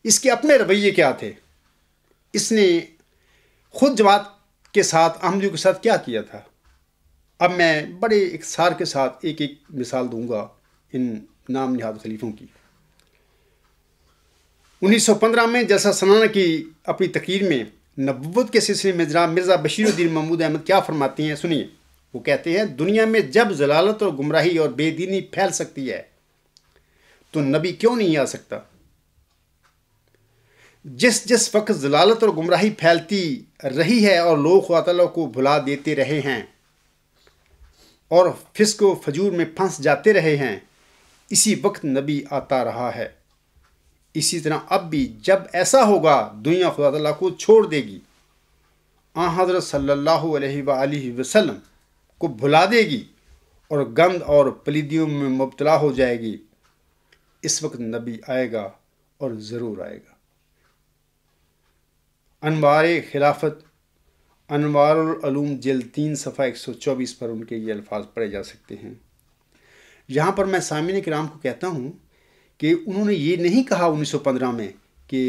اس کے اپنے رویے کیا تھے، اس نے خود جماعت کے ساتھ احمدیوں کے ساتھ کیا کیا تھا۔ اب میں بڑے اختصار کے ساتھ ایک ایک مثال دوں گا ان نام نہاد خلیفوں کی۔ 1915 میں جلسہ سالانہ کی اپنی تقریر میں نبوت کے سلسلے میں جناب مرزا بشیر الدین محمود احمد کیا فرماتے ہیں، سنیے۔ وہ کہتے ہیں، دنیا میں جب ضلالت اور گمراہی اور بے دینی پھیل سکتی ہے تو نبی کیوں نہیں آ سکتا؟ جس وقت ضلالت اور گمراہی پھیلتی رہی ہے اور لوگ خدا تعالیٰ کو بھلا دیتے رہے ہیں اور فسق و فجور میں پھنس جاتے رہے ہیں، اسی وقت نبی آتا رہا ہے۔ اسی طرح اب بھی جب ایسا ہوگا دنیا خدا تعالیٰ کو چھوڑ دے گی، حضرت صلی اللہ علیہ وآلہ وسلم کو بھلا دے گی اور گند اور پلیدیوں میں مبتلا ہو جائے گی۔ اس وقت نبی آئے گا اور ضرور آئے گا۔ انوار خلافت، انوار العلوم جلد 3 صفحہ 124 پر ان کے یہ الفاظ پڑھے جا سکتے ہیں۔ یہاں پر میں سامعین کرام کو کہتا ہوں کہ انہوں نے یہ نہیں کہا 1915 میں کہ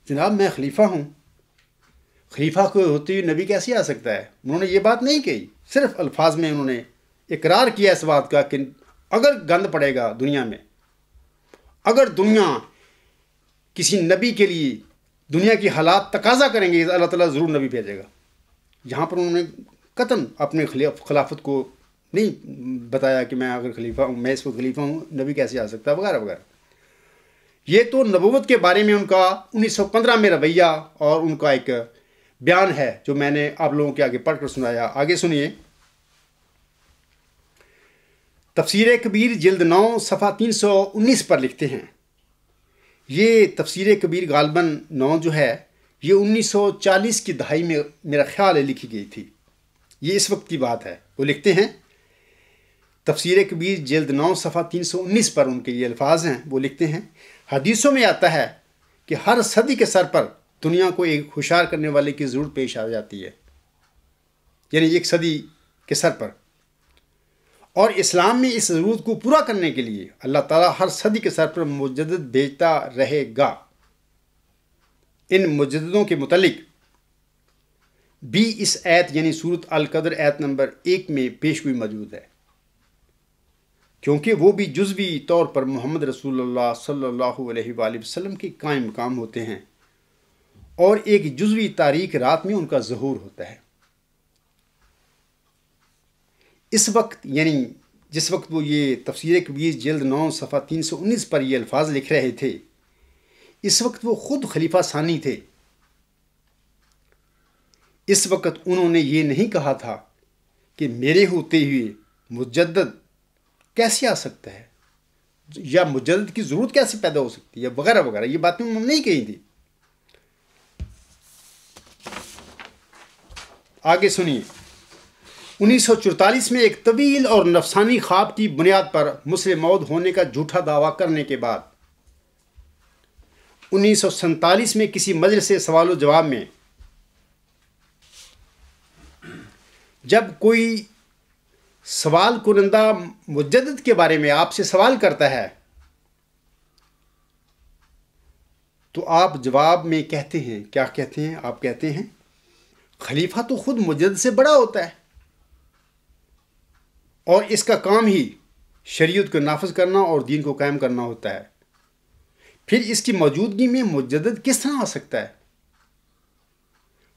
جناب میں خلیفہ ہوں، خلیفہ کو ہوتے ہوئے نبی کیسے آ سکتا ہے۔ انہوں نے یہ بات نہیں کہی، صرف الفاظ میں انہوں نے اقرار کیا اس بات کا کہ اگر گند پڑے گا دنیا میں، اگر دنیا کسی نبی کے لیے دنیا کی حالات تقاضا کریں گے، اللہ تعالیٰ ضرور نبی بھیجے گا۔ یہاں پر انہوں نے قطعاً اپنے خلافت کو نہیں بتایا کہ میں اگر خلیفہ ہوں، میں اس وقت خلیفہ ہوں، نبی کیسے آ سکتا ہے، وغیرہ وغیرہ۔ یہ تو نبوت کے بارے میں ان کا 1915 میں رویہ اور ان کا ایک بیان ہے جو میں نے آپ لوگوں کے آگے پڑھ کر سنایا۔ آگے سنیے۔ تفسیر کبیر جلد 9 صفحہ 319 پر لکھتے ہیں، یہ تفسیر کبیر غالباً 9 جو ہے یہ 1940 کی دہائی میں میرا خیال ہے لکھی گئی تھی، یہ اس وقت کی بات ہے۔ وہ لکھتے ہیں تفسیر کبیر جلد 9 صفحہ 319 پر ان کے یہ الفاظ ہیں، وہ لکھتے ہیں حدیثوں میں آتا ہے کہ ہر صدی کے سر پر دنیا کو ایک ہوشیار کرنے والے کی ضرورت پیش آ جاتی ہے، یعنی ایک صدی کے سر پر، اور اسلام میں اس ضرورت کو پورا کرنے کے لیے اللہ تعالیٰ ہر صدی کے سر پر مجدد بھیجتا رہے گا۔ ان مجددوں کے متعلق بھی اس آیت یعنی سورۃ القدر آیت نمبر 1 میں پیش گوئی موجود ہے، کیونکہ وہ بھی جزوی طور پر محمد رسول اللہ صلی اللہ علیہ وآلہ وسلم کے قائم مقام ہوتے ہیں، اور ایک جزوی تاریک رات میں ان کا ظہور ہوتا ہے۔ اس وقت یعنی جس وقت وہ یہ تفسیر کبیر جلد 9 صفحہ 319 پر یہ الفاظ لکھ رہے تھے، اس وقت وہ خود خلیفہ ثانی تھے۔ اس وقت انہوں نے یہ نہیں کہا تھا کہ میرے ہوتے ہوئے مجدد کیسے آ سکتا ہے، یا مجدد کی ضرورت کیسے پیدا ہو سکتی ہے، وغیرہ وغیرہ، یہ باتیں انہوں نے نہیں کہی تھی۔ آگے سنیے۔ 1944 میں ایک طویل اور نفسانی خواب کی بنیاد پر مسلم موعود ہونے کا جھوٹا دعویٰ کرنے کے بعد 1947 میں کسی مجلس سوال و جواب میں جب کوئی سوال کنندہ مجدد کے بارے میں آپ سے سوال کرتا ہے تو آپ جواب میں کہتے ہیں، کیا کہتے ہیں؟ آپ کہتے ہیں خلیفہ تو خود مجدد سے بڑا ہوتا ہے، اور اس کا کام ہی شریعت کو نافذ کرنا اور دین کو قائم کرنا ہوتا ہے، پھر اس کی موجودگی میں مجدد کس طرح آ سکتا ہے؟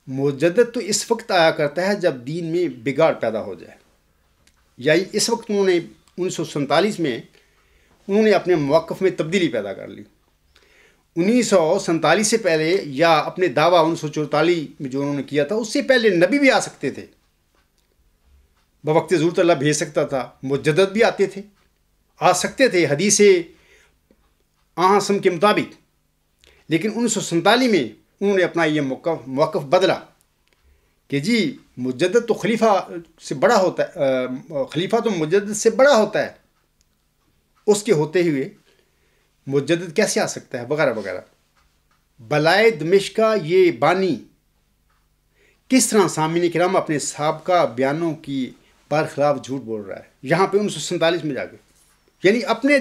مجدد تو اس وقت آیا کرتا ہے جب دین میں بگاڑ پیدا ہو جائے، یا اس وقت انہوں نے 1947 میں انہوں نے اپنے موقف میں تبدیلی پیدا کر لی۔ 1947 سے پہلے یا اپنے دعویٰ 1944 میں جو انہوں نے کیا تھا اس سے پہلے نبی بھی آ سکتے تھے، بوقت ضرورت اللہ بھیج سکتا تھا، مجدد بھی آتے تھے، آ سکتے تھے حدیث آہم کے مطابق، لیکن 1947 میں انہوں نے اپنا یہ موقف بدلا کہ جی مجدد تو خلیفہ سے بڑا ہوتا ہے، خلیفہ تو مجدد سے بڑا ہوتا ہے، اس کے ہوتے ہوئے مجدد کیسے آ سکتا ہے، وغیرہ وغیرہ۔ بلائے دمشق کا یہ بانی کس طرح سامعین کرام اپنے سابقہ بیانوں کی برخلاف جھوٹ بول رہا ہے، یہاں پہ 1947 میں جا کے، یعنی اپنے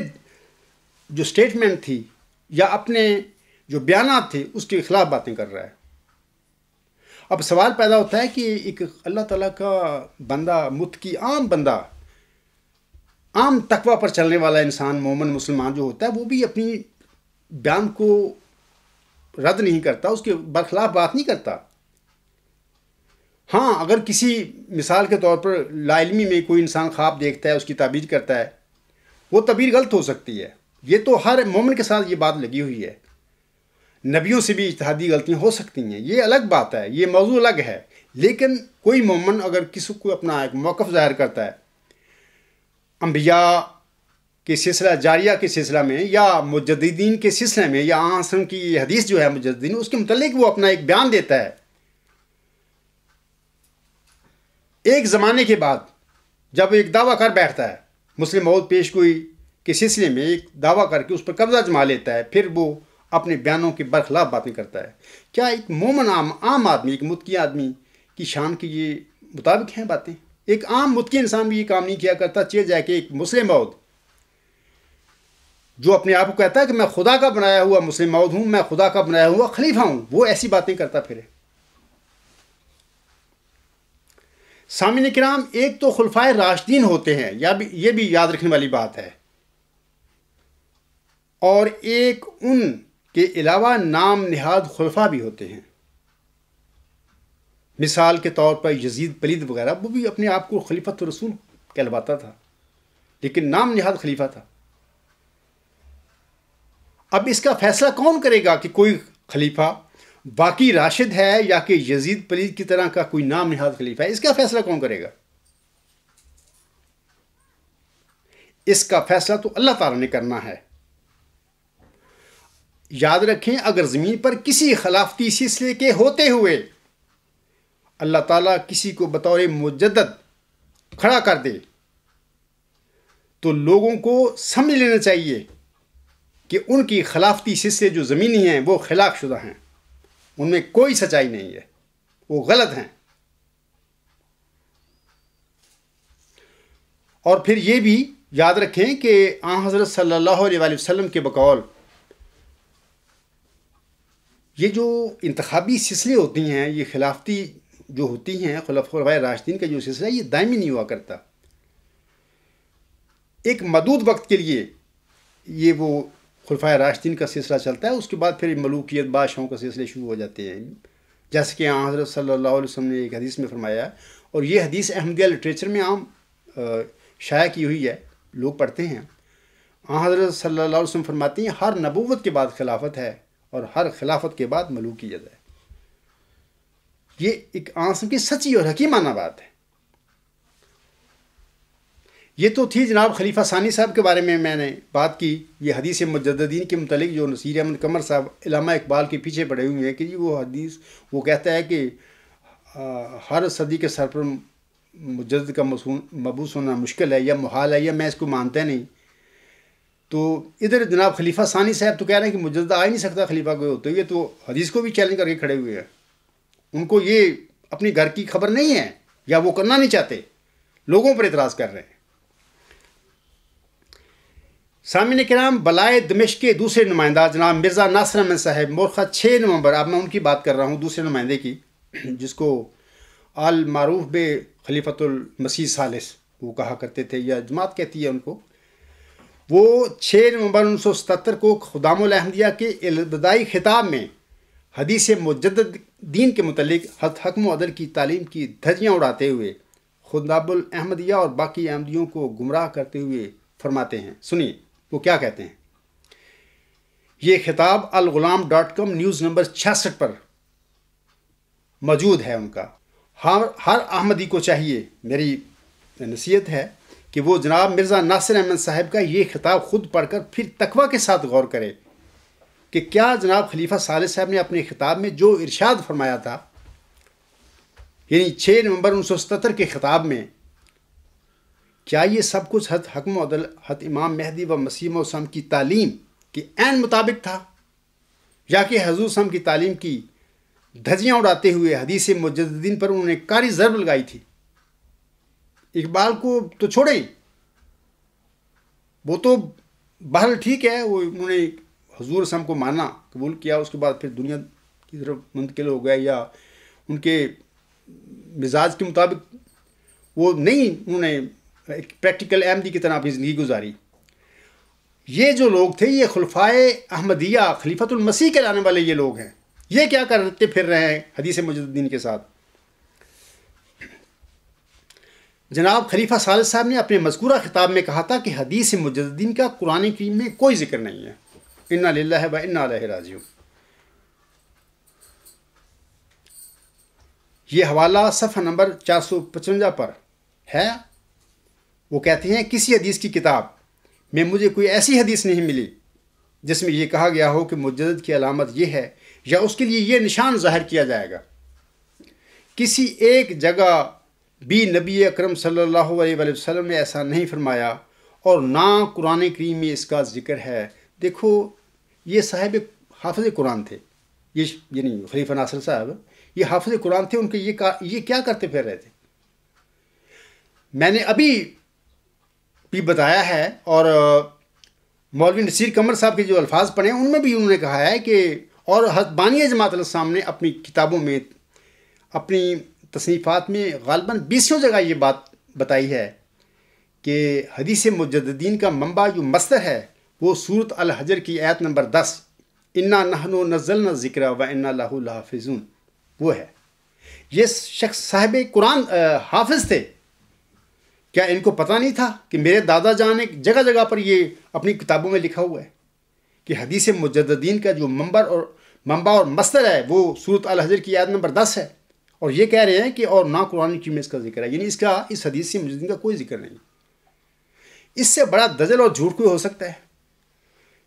جو سٹیٹمنٹ تھی یا اپنے جو بیانات تھے اس کے خلاف باتیں کر رہا ہے۔ اب سوال پیدا ہوتا ہے کہ ایک اللہ تعالیٰ کا بندہ، متقی، عام بندہ، عام تقوی پر چلنے والا انسان، مومن مسلمان جو ہوتا ہے، وہ بھی اپنی بیان کو رد نہیں کرتا، اس کے برخلاف بات نہیں کرتا۔ ہاں اگر کسی مثال کے طور پر لا علمی میں کوئی انسان خواب دیکھتا ہے، اس کی تعبیر کرتا ہے، وہ تعبیر غلط ہو سکتی ہے، یہ تو ہر مومن کے ساتھ یہ بات لگی ہوئی ہے۔ نبیوں سے بھی اجتہادی غلطیاں ہو سکتی ہیں، یہ الگ بات ہے، یہ موضوع الگ ہے، لیکن کوئی مومن اگر کسی کو اپنا ایک موقف ظاہر کرتا ہے انبیاء کے سلسلہ جاریہ کے سلسلہ میں یا مجددین کے سلسلے میں، یا آسم کی یہ حدیث جو ہے مجددین، اس کے متعلق وہ اپنا ایک بیان دیتا ہے، ایک زمانے کے بعد جب ایک دعویٰ کر بیٹھتا ہے، مسلم موعود پیش گوئی کے سلسلے میں ایک دعویٰ کر کے اس پر قبضہ جما لیتا ہے، پھر وہ اپنے بیانوں کے برخلاف باتیں کرتا ہے، کیا ایک مومن عام آدمی، ایک متقی آدمی کی شان کی یہ مطابق ہیں باتیں؟ ایک عام متقی انسان بھی یہ کام نہیں کیا کرتا، چہ جائے کہ ایک مسلم موعود جو اپنے آپ کو کہتا ہے کہ میں خدا کا بنایا ہوا مسلم موعود ہوں، میں خدا کا بنایا ہوا خلیفہ ہوں، وہ ایسی باتیں کرتا پھرے۔ سامعین کرام، ایک تو خلفائے راشدین ہوتے ہیں، یہ بھی یاد رکھنے والی بات ہے، اور ایک ان کے علاوہ نام نہاد خلفاء بھی ہوتے ہیں۔ مثال کے طور پر یزید پلید وغیرہ، وہ بھی اپنے آپ کو خلیفۃ رسول کہلواتا تھا، لیکن نام نہاد خلیفہ تھا۔ اب اس کا فیصلہ کون کرے گا کہ کوئی خلیفہ باقی راشد ہے یا کہ یزید پلید کی طرح کا کوئی نام نہاد خلیفہ ہے، اس کا فیصلہ کون کرے گا؟ اس کا فیصلہ تو اللہ تعالیٰ نے کرنا ہے۔ یاد رکھیں، اگر زمین پر کسی خلافتی سلسلے کے ہوتے ہوئے اللہ تعالیٰ کسی کو بطور مجدد کھڑا کر دے تو لوگوں کو سمجھ لینا چاہیے کہ ان کی خلافتی سلسلے جو زمینی ہیں وہ خلاق شدہ ہیں، ان میں کوئی سچائی نہیں ہے، وہ غلط ہیں۔ اور پھر یہ بھی یاد رکھیں کہ آن حضرت صلی اللہ علیہ وآلہ وسلم کے بقول یہ جو انتخابی سلسلے ہوتی ہیں، یہ خلافتی جو ہوتی ہیں، خلفائے راشدین کا جو سلسلہ ہے، یہ دائمی نہیں ہوا کرتا۔ ایک محدود وقت کے لیے یہ وہ خلفائے راشدین کا سلسلہ چلتا ہے، اس کے بعد پھر ملوکیت بادشاہوں کا سلسلے شروع ہو جاتے ہیں، جیسے کہ آن حضرت صلی اللہ علیہ وسلم نے ایک حدیث میں فرمایا ہے، اور یہ حدیث احمدیہ لٹریچر میں عام شائع کی ہوئی ہے، لوگ پڑھتے ہیں۔ آن حضرت صلی اللہ علیہ وسلم فرماتی ہیں ہر نبوت کے بعد خلافت ہے اور ہر خلافت کے بعد ملوکیت ہے۔ یہ ایک آنسم کی سچی اور حکیمانہ بات ہے۔ یہ تو تھی جناب خلیفہ ثانی صاحب کے بارے میں نے بات کی۔ یہ حدیث مجددین کے متعلق جو نصیر احمد قمر صاحب علامہ اقبال کے پیچھے پڑے ہوئے ہیں کہ جی وہ حدیث وہ کہتا ہے کہ ہر صدی کے سر پر مجدد کا مبعوث ہونا مشکل ہے یا محال ہے یا میں اس کو مانتا نہیں، تو ادھر جناب خلیفہ ثانی صاحب تو کہہ رہے ہیں کہ مجدد آ ہی نہیں سکتا خلیفہ کوئی ہوتے ہوئے، تو حدیث کو بھی چیلنج کر کے کھڑے ہوئے ہیں۔ ان کو یہ اپنی گھر کی خبر نہیں ہے یا وہ کرنا نہیں چاہتے، لوگوں پر اعتراض کر رہے ہیں۔ سامعین کرام، بلائے دمشق کے دوسرے نمائندہ جناب مرزا ناصر احمد صاحب مورخہ 6 نومبر، اب میں ان کی بات کر رہا ہوں دوسرے نمائندے کی، جس کو آل معروف بے خلیفۃ المسیح ثالث وہ کہا کرتے تھے یا جماعت کہتی ہے ان کو، وہ 6 نومبر 1977 کو خدام الاحمدیہ کے ابتدائی خطاب میں حدیث مجدد دین کے متعلق حکم و عدل کی تعلیم کی دھجیاں اڑاتے ہوئے خدام الاحمدیہ اور باقی احمدیوں کو گمراہ کرتے ہوئے فرماتے ہیں۔ سنیے وہ کیا کہتے ہیں۔ یہ خطاب الغلام.com نیوز نمبر 66 پر موجود ہے ان کا۔ ہر احمدی کو چاہیے، میری نصیحت ہے کہ وہ جناب مرزا ناصر احمد صاحب کا یہ خطاب خود پڑھ کر پھر تقویٰ کے ساتھ غور کرے کہ کیا جناب خلیفہ ثالث صاحب نے اپنے خطاب میں جو ارشاد فرمایا تھا، یعنی 6 نومبر 1977 کے خطاب میں، کیا یہ سب کچھ حکم و عدل امام مہدی و مسیح موعود صلی اللہ علیہ وسلم کی تعلیم کے عین مطابق تھا، یا کہ حضور صلی اللہ علیہ وسلم کی تعلیم کی دھجیاں اڑاتے ہوئے حدیث مجددین پر انہوں نے کاری ضرب لگائی تھی؟ اقبال کو تو چھوڑیں، وہ تو بہرحال ٹھیک ہے، وہ انہوں نے حضور صلی اللہ علیہ وسلم کو مانا، قبول کیا، اس کے بعد پھر دنیا کی طرف منتقل ہو گئے، یا ان کے مزاج کے مطابق وہ نہیں، انہوں نے ایک پریکٹیکل احمدی کی طرح اپنی زندگی گزاری۔ یہ جو لوگ تھے یہ خلفائے احمدیہ خلیفۃ المسیح کے لانے والے یہ لوگ ہیں، یہ کیا کرتے پھر رہے ہیں حدیث مجددین کے ساتھ؟ جناب خلیفہ ثالث صاحب نے اپنے مذکورہ خطاب میں کہا تھا کہ حدیث مجددین کا قرآن کریم میں کوئی ذکر نہیں ہے۔ انا للہ و انا الیہ راجعون۔ یہ حوالہ صفحہ نمبر 455 پر ہے۔ وہ کہتے ہیں کسی حدیث کی کتاب میں مجھے کوئی ایسی حدیث نہیں ملی جس میں یہ کہا گیا ہو کہ مجدد کی علامت یہ ہے یا اس کے لیے یہ نشان ظاہر کیا جائے گا۔ کسی ایک جگہ بھی نبی اکرم صلی اللہ علیہ وآلہ وسلم نے ایسا نہیں فرمایا اور نہ قرآن کریم میں اس کا ذکر ہے۔ دیکھو یہ صاحب حافظ قرآن تھے، یعنی خلیفہ ناصر صاحب یہ حافظ قرآن تھے، ان کے یہ کیا کرتے پھر رہے تھے؟ میں نے ابھی بھی بتایا ہے، اور مولوی نصیر قمر صاحب کے جو الفاظ پڑھے ان میں بھی انہوں نے کہا ہے کہ، اور بانی جماعت الاسلام نے اپنی کتابوں میں اپنی تصنیفات میں غالباً 20 جگہ یہ بات بتائی ہے کہ حدیث مجددین کا منبع جو مصدر ہے وہ سورۃ الحجر کی آیت نمبر 10 انا نحن نزلنا الذکر و انا لہ لحافظون وہ ہے۔ یہ شخص صاحب قرآن حافظ تھے، کیا ان کو پتہ نہیں تھا کہ میرے دادا جان نے جگہ جگہ پر یہ اپنی کتابوں میں لکھا ہوا ہے کہ حدیث مجددین کا جو منبر اور منبع اور مصدر ہے وہ سورۃ الحجر کی آیت نمبر 10 ہے، اور یہ کہہ رہے ہیں کہ اور نہ قرآن کی میں اس کا ذکر ہے، یعنی اس حدیث سے مجددین کا کوئی ذکر نہیں۔ اس سے بڑا دجل اور جھوٹ کوئی ہو سکتا ہے؟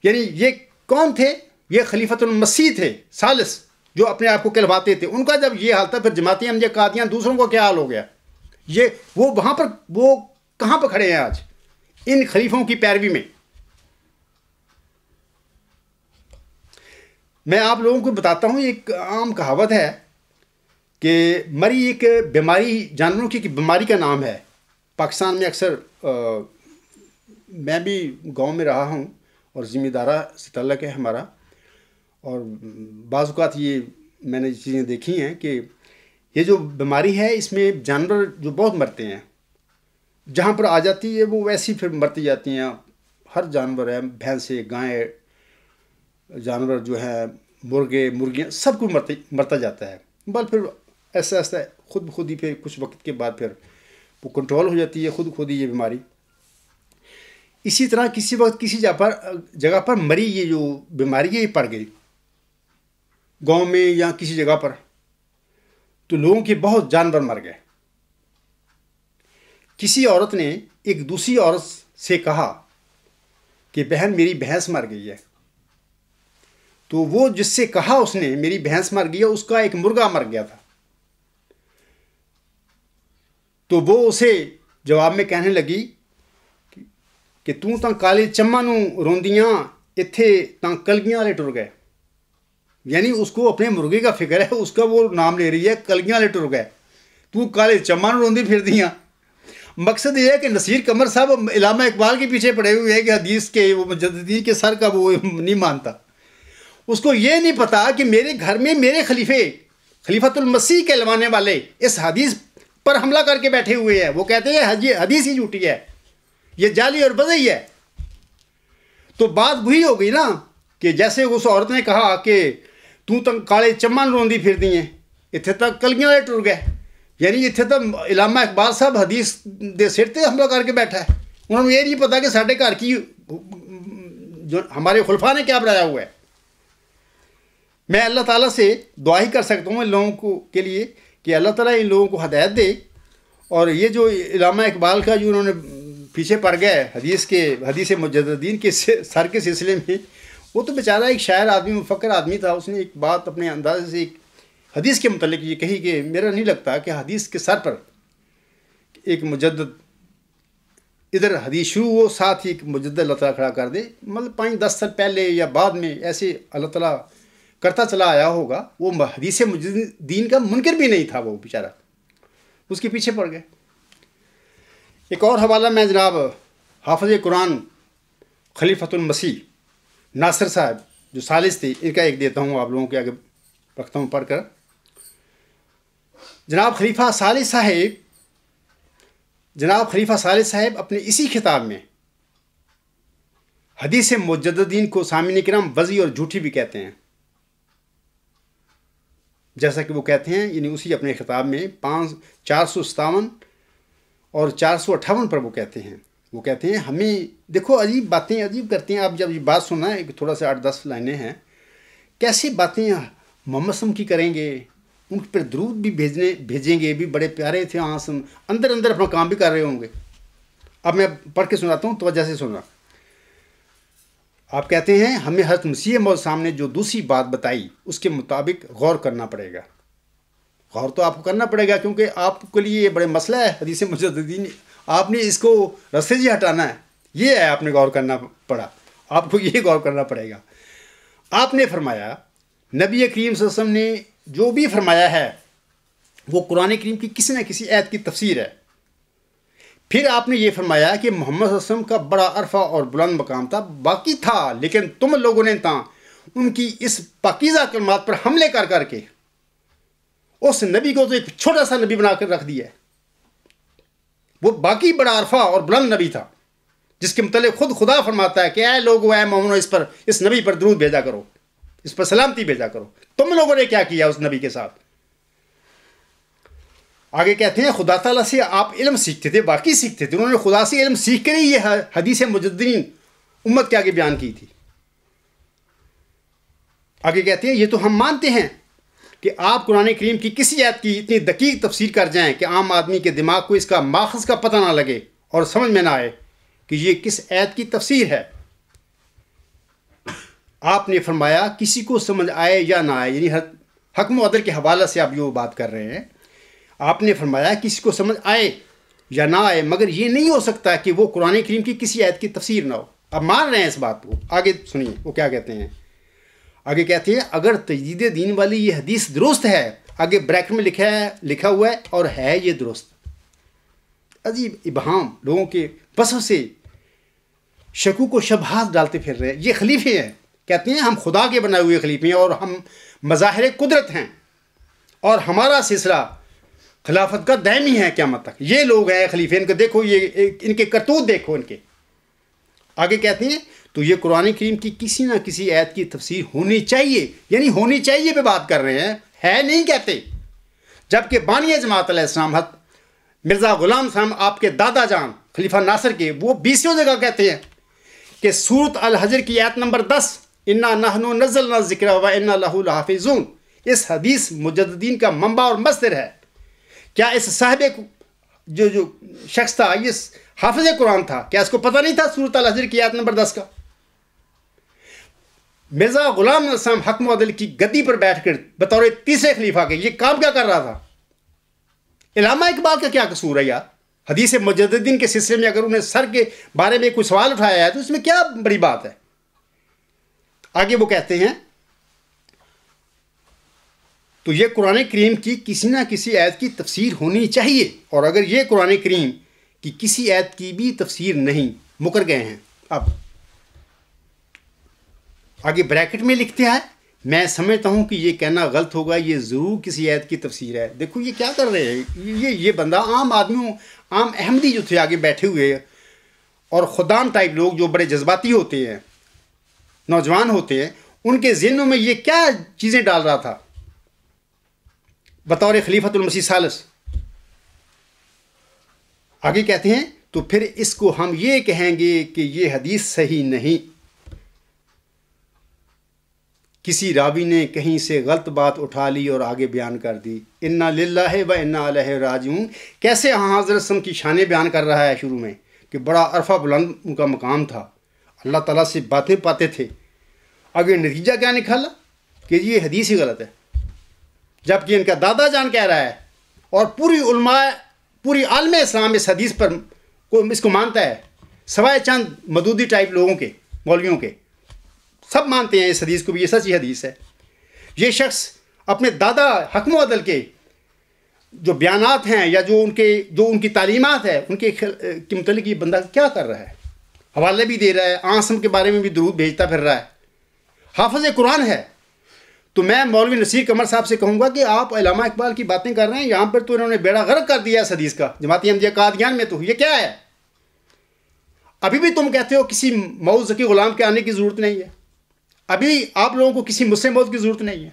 یعنی یہ کون تھے؟ یہ خلیفۃ المسیح تھے ثالث، جو اپنے آپ کو کہلواتے تھے۔ ان کا جب یہ حال تھا، پھر جماعت احمدیہ قادیان دوسروں کو کیا حال ہو گیا؟ وہ وہاں پر وہ کہاں پر کھڑے ہیں آج ان خلیفوں کی پیروی میں؟ میں آپ لوگوں کو بتاتا ہوں، ایک عام کہاوت ہے کہ مری ایک بیماری، جانوروں کی ایک بیماری کا نام ہے۔ پاکستان میں اکثر میں بھی گاؤں میں رہا ہوں اور ذمہ دارہ سے تعلق ہے ہمارا، اور بعض اوقات یہ میں نے چیزیں دیکھی ہیں کہ یہ جو بیماری ہے اس میں جانور جو بہت مرتے ہیں، جہاں پر آ جاتی ہے وہ ویسی پھر مرتی جاتی ہیں۔ ہر جانور ہے، بھینسیں، گائیں، جانور جو ہے، مرغے، مرغیاں، سب کو مرتا جاتا ہے۔ بل پھر ایسا ایسا خود بخود ہی پھر کچھ وقت کے بعد پھر وہ کنٹرول ہو جاتی ہے خود ہی یہ بیماری۔ اسی طرح کسی وقت کسی جگہ پر مری یہ جو بیماری ہے یہ پڑ گئی گاؤں میں یا کسی جگہ پر، تو لوگوں کے بہت جانور مر گئے۔ کسی عورت نے ایک دوسری عورت سے کہا کہ بہن میری بھینس مر گئی ہے، تو وہ جس سے کہا اس نے میری بھینس مر گئی ہے، اس کا ایک مرغا مر گیا تھا، تو وہ اسے جواب میں کہنے لگی کہ تو تاں کالے چماں نوں روندیاں اتھے تاں کلگیاں والے ٹر گئے۔ یعنی اس کو اپنے مرغے کا فکر ہے، اس کا وہ نام لے رہی ہے، کلگیاں والے ٹر گئے، تو کالے چماں نوں روندی پھر دیاں۔ مقصد یہ ہے کہ نصیر قمر صاحب علامہ اقبال کے پیچھے پڑے ہوئے ہیں کہ حدیث کے وہ مجددین کے سر کا وہ نہیں مانتا۔ اس کو یہ نہیں پتا کہ میرے گھر میں میرے خلیفۃ المسیح کہلوانے والے اس حدیث پر حملہ کر کے بیٹھے ہوئے ہیں۔ وہ کہتے ہیں حدیث ہی جھوٹی ہے، یہ جعلی اور بذئی ہے۔ تو بات وہی ہو گئی نا کہ جیسے اس عورت نے کہا کہ تو تک کالے چمن روندی پھر دی ہیں، اتنے تک کلگیاں والے ٹر گئے۔ یعنی اتنے تک علامہ اقبال صاحب حدیث دے سر تے حملہ کر کے بیٹھا ہے۔ انہوں نے یہ نہیں پتا کہ ساڈے گھر کی جو ہمارے خلفاء نے کیا بنایا ہوا ہے۔ میں اللہ تعالیٰ سے دعا ہی کر سکتا ہوں ان لوگوں کے لیے کہ اللہ تعالیٰ ان لوگوں کو ہدایت دے، اور یہ جو علامہ اقبال کا جو انہوں نے پیچھے پڑ گئے حدیث مجددین کے سر کے سلسلے میں، وہ تو بیچارہ ایک شاعر آدمی، مفکر آدمی تھا۔ اس نے ایک بات اپنے انداز سے ایک حدیث کے متعلق یہ کہی کہ میرا نہیں لگتا کہ حدیث کے سر پر ایک مجدد، ادھر حدیث شروع ہو ساتھ ہی ایک مجدد اللہ تعالیٰ کھڑا کر دے۔ مطلب 5-10 سال پہلے یا بعد میں ایسے اللہ تعالیٰ کرتا چلا آیا ہوگا۔ وہ حدیث مجددین کا منکر بھی نہیں تھا، وہ بیچارہ اس کے پیچھے پڑ گئے۔ ایک اور حوالہ میں جناب حافظ قرآن خلیفۃ المسیح ناصر صاحب جو ثالث تھے، ان کا ایک دیتا ہوں، آپ لوگوں کے آگے رکھتا ہوں پڑھ کر۔ جناب خلیفہ ثالث صاحب اپنے اسی خطاب میں حدیث مجددین کو سامعین کرام بذی اور جھوٹی بھی کہتے ہیں، جیسا کہ وہ کہتے ہیں، یعنی اسی اپنے خطاب میں 457 اور 458 پر وہ کہتے ہیں ہمیں دیکھو عجیب باتیں عجیب کرتے ہیں۔ آپ جب یہ بات سننا ہے، ایک تھوڑا سا 8-10 لائنیں ہیں، کیسی باتیں محمد صلی اللہ علیہ وسلم کی کریں گے، ان پر درود بھی بھیجیں گے، بھی بڑے پیارے تھے، اندر اپنا کام بھی کر رہے ہوں گے۔ اب میں پڑھ کے سناتا ہوں، توجہ سے سننا۔ آپ کہتے ہیں ہمیں حضرت مسیح موعود سامنے جو دوسری بات بتائی اس کے مطابق غور کرنا پڑے گا۔ غور تو آپ کو کرنا پڑے گا، کیونکہ آپ کے لیے یہ بڑے مسئلہ ہے حدیث مجددین، آپ نے اس کو رستے سے ہٹانا ہے، یہ ہے آپ نے غور کرنا پڑا، آپ کو یہ غور کرنا پڑے گا۔ آپ نے فرمایا، نبی کریم صلی اللہ علیہ وسلم نے جو بھی فرمایا ہے وہ قرآن کریم کی کسی نہ کسی آیت کی تفسیر ہے۔ پھر آپ نے یہ فرمایا کہ محمد صلی اللہ علیہ وسلم کا بڑا عرفہ اور بلند مقام تھا، باقی تھا، لیکن تم لوگوں نے ان کی اس پاکیزہ کلمات پر حملے کر کے اس نبی کو تو ایک چھوٹا سا نبی بنا کر رکھ دیا ہے۔ وہ باقی بڑا عرفہ اور بلند نبی تھا، جس کے متعلق خود خدا فرماتا ہے کہ اے لوگو، اے مومنو، اس نبی پر درود بھیجا کرو، اس پر سلامتی بھیجا کرو۔ تم لوگوں نے کیا کیا اس نبی کے ساتھ؟ آگے کہتے ہیں خدا تعالیٰ سے آپ علم سیکھتے تھے، باقی سیکھتے تھے، انہوں نے خدا سے علم سیکھ کر ہی یہ حدیث مجددین امت کے آگے بیان کی تھی۔ آگے کہتے ہیں یہ تو ہم مانتے ہیں کہ آپ قرآن کریم کی کسی آیت کی اتنی دقیق تفسیر کر جائیں کہ عام آدمی کے دماغ کو اس کا ماخذ کا پتہ نہ لگے اور سمجھ میں نہ آئے کہ یہ کس آیت کی تفسیر ہے۔ آپ نے فرمایا کسی کو سمجھ آئے یا نہ آئے، یعنی حکم و عدل کے حوالے سے آپ یہ بات کر رہے ہیں۔ آپ نے فرمایا کسی کو سمجھ آئے یا نہ آئے، مگر یہ نہیں ہو سکتا کہ وہ قرآن کریم کی کسی آیت کی تفسیر نہ ہو۔ اب مان رہے ہیں اس بات کو، آگے سنیے وہ کیا کہتے ہیں۔ آگے کہتے ہیں اگر تجدید دین والی یہ حدیث درست ہے، آگے بریکٹ میں لکھا ہوا ہے اور ہے یہ درست۔ عجیب ابہام، لوگوں کے وسوسے سے شکوک و شبہات ڈالتے پھر رہے ہیں۔ یہ خلیفے ہیں، کہتے ہیں ہم خدا کے بنائے ہوئے خلیفے ہیں اور ہم مظاہر قدرت ہیں اور ہمارا سلسلہ خلافت کا دائمی ہے قیامت تک۔ یہ لوگ ہیں خلیفے، ان کو دیکھو، یہ ان کے کرتوت دیکھو ان کے۔ آگے کہتے ہیں تو یہ قرآن کریم کی کسی نہ کسی آیت کی تفسیر ہونی چاہیے، یعنی ہونی چاہیے پہ بات کر رہے ہیں، ہے نہیں کہتے۔ جبکہ بانی جماعت علیہ السلام مرزا غلام صاحب آپ کے دادا جان خلیفہ ناصر کے، وہ 20 جگہ کہتے ہیں کہ سورۃ الحجر کی آیت نمبر 10 انا نحن نزلنا الذکر و انا لہ لحافظون، اس حدیث مجددین کا منبع اور مصدر ہے۔ کیا اس صاحب جو شخص تھا، یہ حافظ قرآن تھا، کیا اس کو پتہ نہیں تھا سورۃ الحجر کی آیت نمبر 10 کا؟ مرزا غلام نصام حکم و عدل کی گدی پر بیٹھ کر بطور تیسرے خلیفہ کے یہ کام کیا کر رہا تھا؟ علامہ اقبال کا کیا قصور ہے یار؟ حدیث مجددین کے سلسلے میں اگر انہیں سر کے بارے میں کوئی سوال اٹھایا ہے تو اس میں کیا بڑی بات ہے؟ آگے وہ کہتے ہیں تو یہ قرآن کریم کی کسی نہ کسی آیت کی تفسیر ہونی چاہیے، اور اگر یہ قرآن کریم کی کسی آیت کی بھی تفسیر نہیں، مکر گئے ہیں۔ اب آگے بریکٹ میں لکھتے ہیں میں سمجھتا ہوں کہ یہ کہنا غلط ہوگا، یہ ضرور کسی آیت کی تفسیر ہے۔ دیکھو یہ کیا کر رہے ہیں، یہ بندہ عام آدمیوں، عام احمدی جو تھے آگے بیٹھے ہوئے اور خدام ٹائپ لوگ جو بڑے جذباتی ہوتے ہیں، نوجوان ہوتے ہیں، ان کے ذہنوں میں یہ کیا چیزیں ڈال رہا تھا بطور خلیفۃ المسیح ثالث۔ آگے کہتے ہیں تو پھر اس کو ہم یہ کہیں گے کہ یہ حدیث صحیح نہیں، کسی راوی نے کہیں سے غلط بات اٹھا لی اور آگے بیان کر دی۔ انا للہ و انا الیہ راجعون، کیسے حضرت صلی کی شانیں بیان کر رہا ہے شروع میں کہ بڑا عرفہ بلند ان کا مقام تھا، اللہ تعالیٰ سے باتیں پاتے تھے۔ آگے نتیجہ کیا نکالا کہ یہ حدیث ہی غلط ہے، جبکہ ان کا دادا جان کہہ رہا ہے اور پوری علماء، پوری عالم اسلام اس حدیث پر اس کو مانتا ہے، سوائے چند مدودی ٹائپ لوگوں کے، مولویوں کے، سب مانتے ہیں اس حدیث کو بھی، یہ سچی حدیث ہے۔ یہ شخص اپنے دادا حکم و عدل کے جو بیانات ہیں یا جو ان کی تعلیمات ہے ان کے متعلق یہ بندہ کیا کر رہا ہے؟ حوالے بھی دے رہا ہے، آنسم کے بارے میں بھی درود بھیجتا پھر رہا ہے، حافظ قرآن ہے۔ تو میں مولوی نصیر قمر صاحب سے کہوں گا کہ آپ علامہ اقبال کی باتیں کر رہے ہیں، یہاں پر تو انہوں نے بیڑا غرق کر دیا اس حدیث کا، جماعت احمدیہ قادیان میں، تو یہ کیا ہے؟ ابھی بھی تم کہتے ہو کسی مئو ذکی غلام کے آنے کی ضرورت نہیں ہے، ابھی آپ لوگوں کو کسی مسلم موت کی ضرورت نہیں ہے۔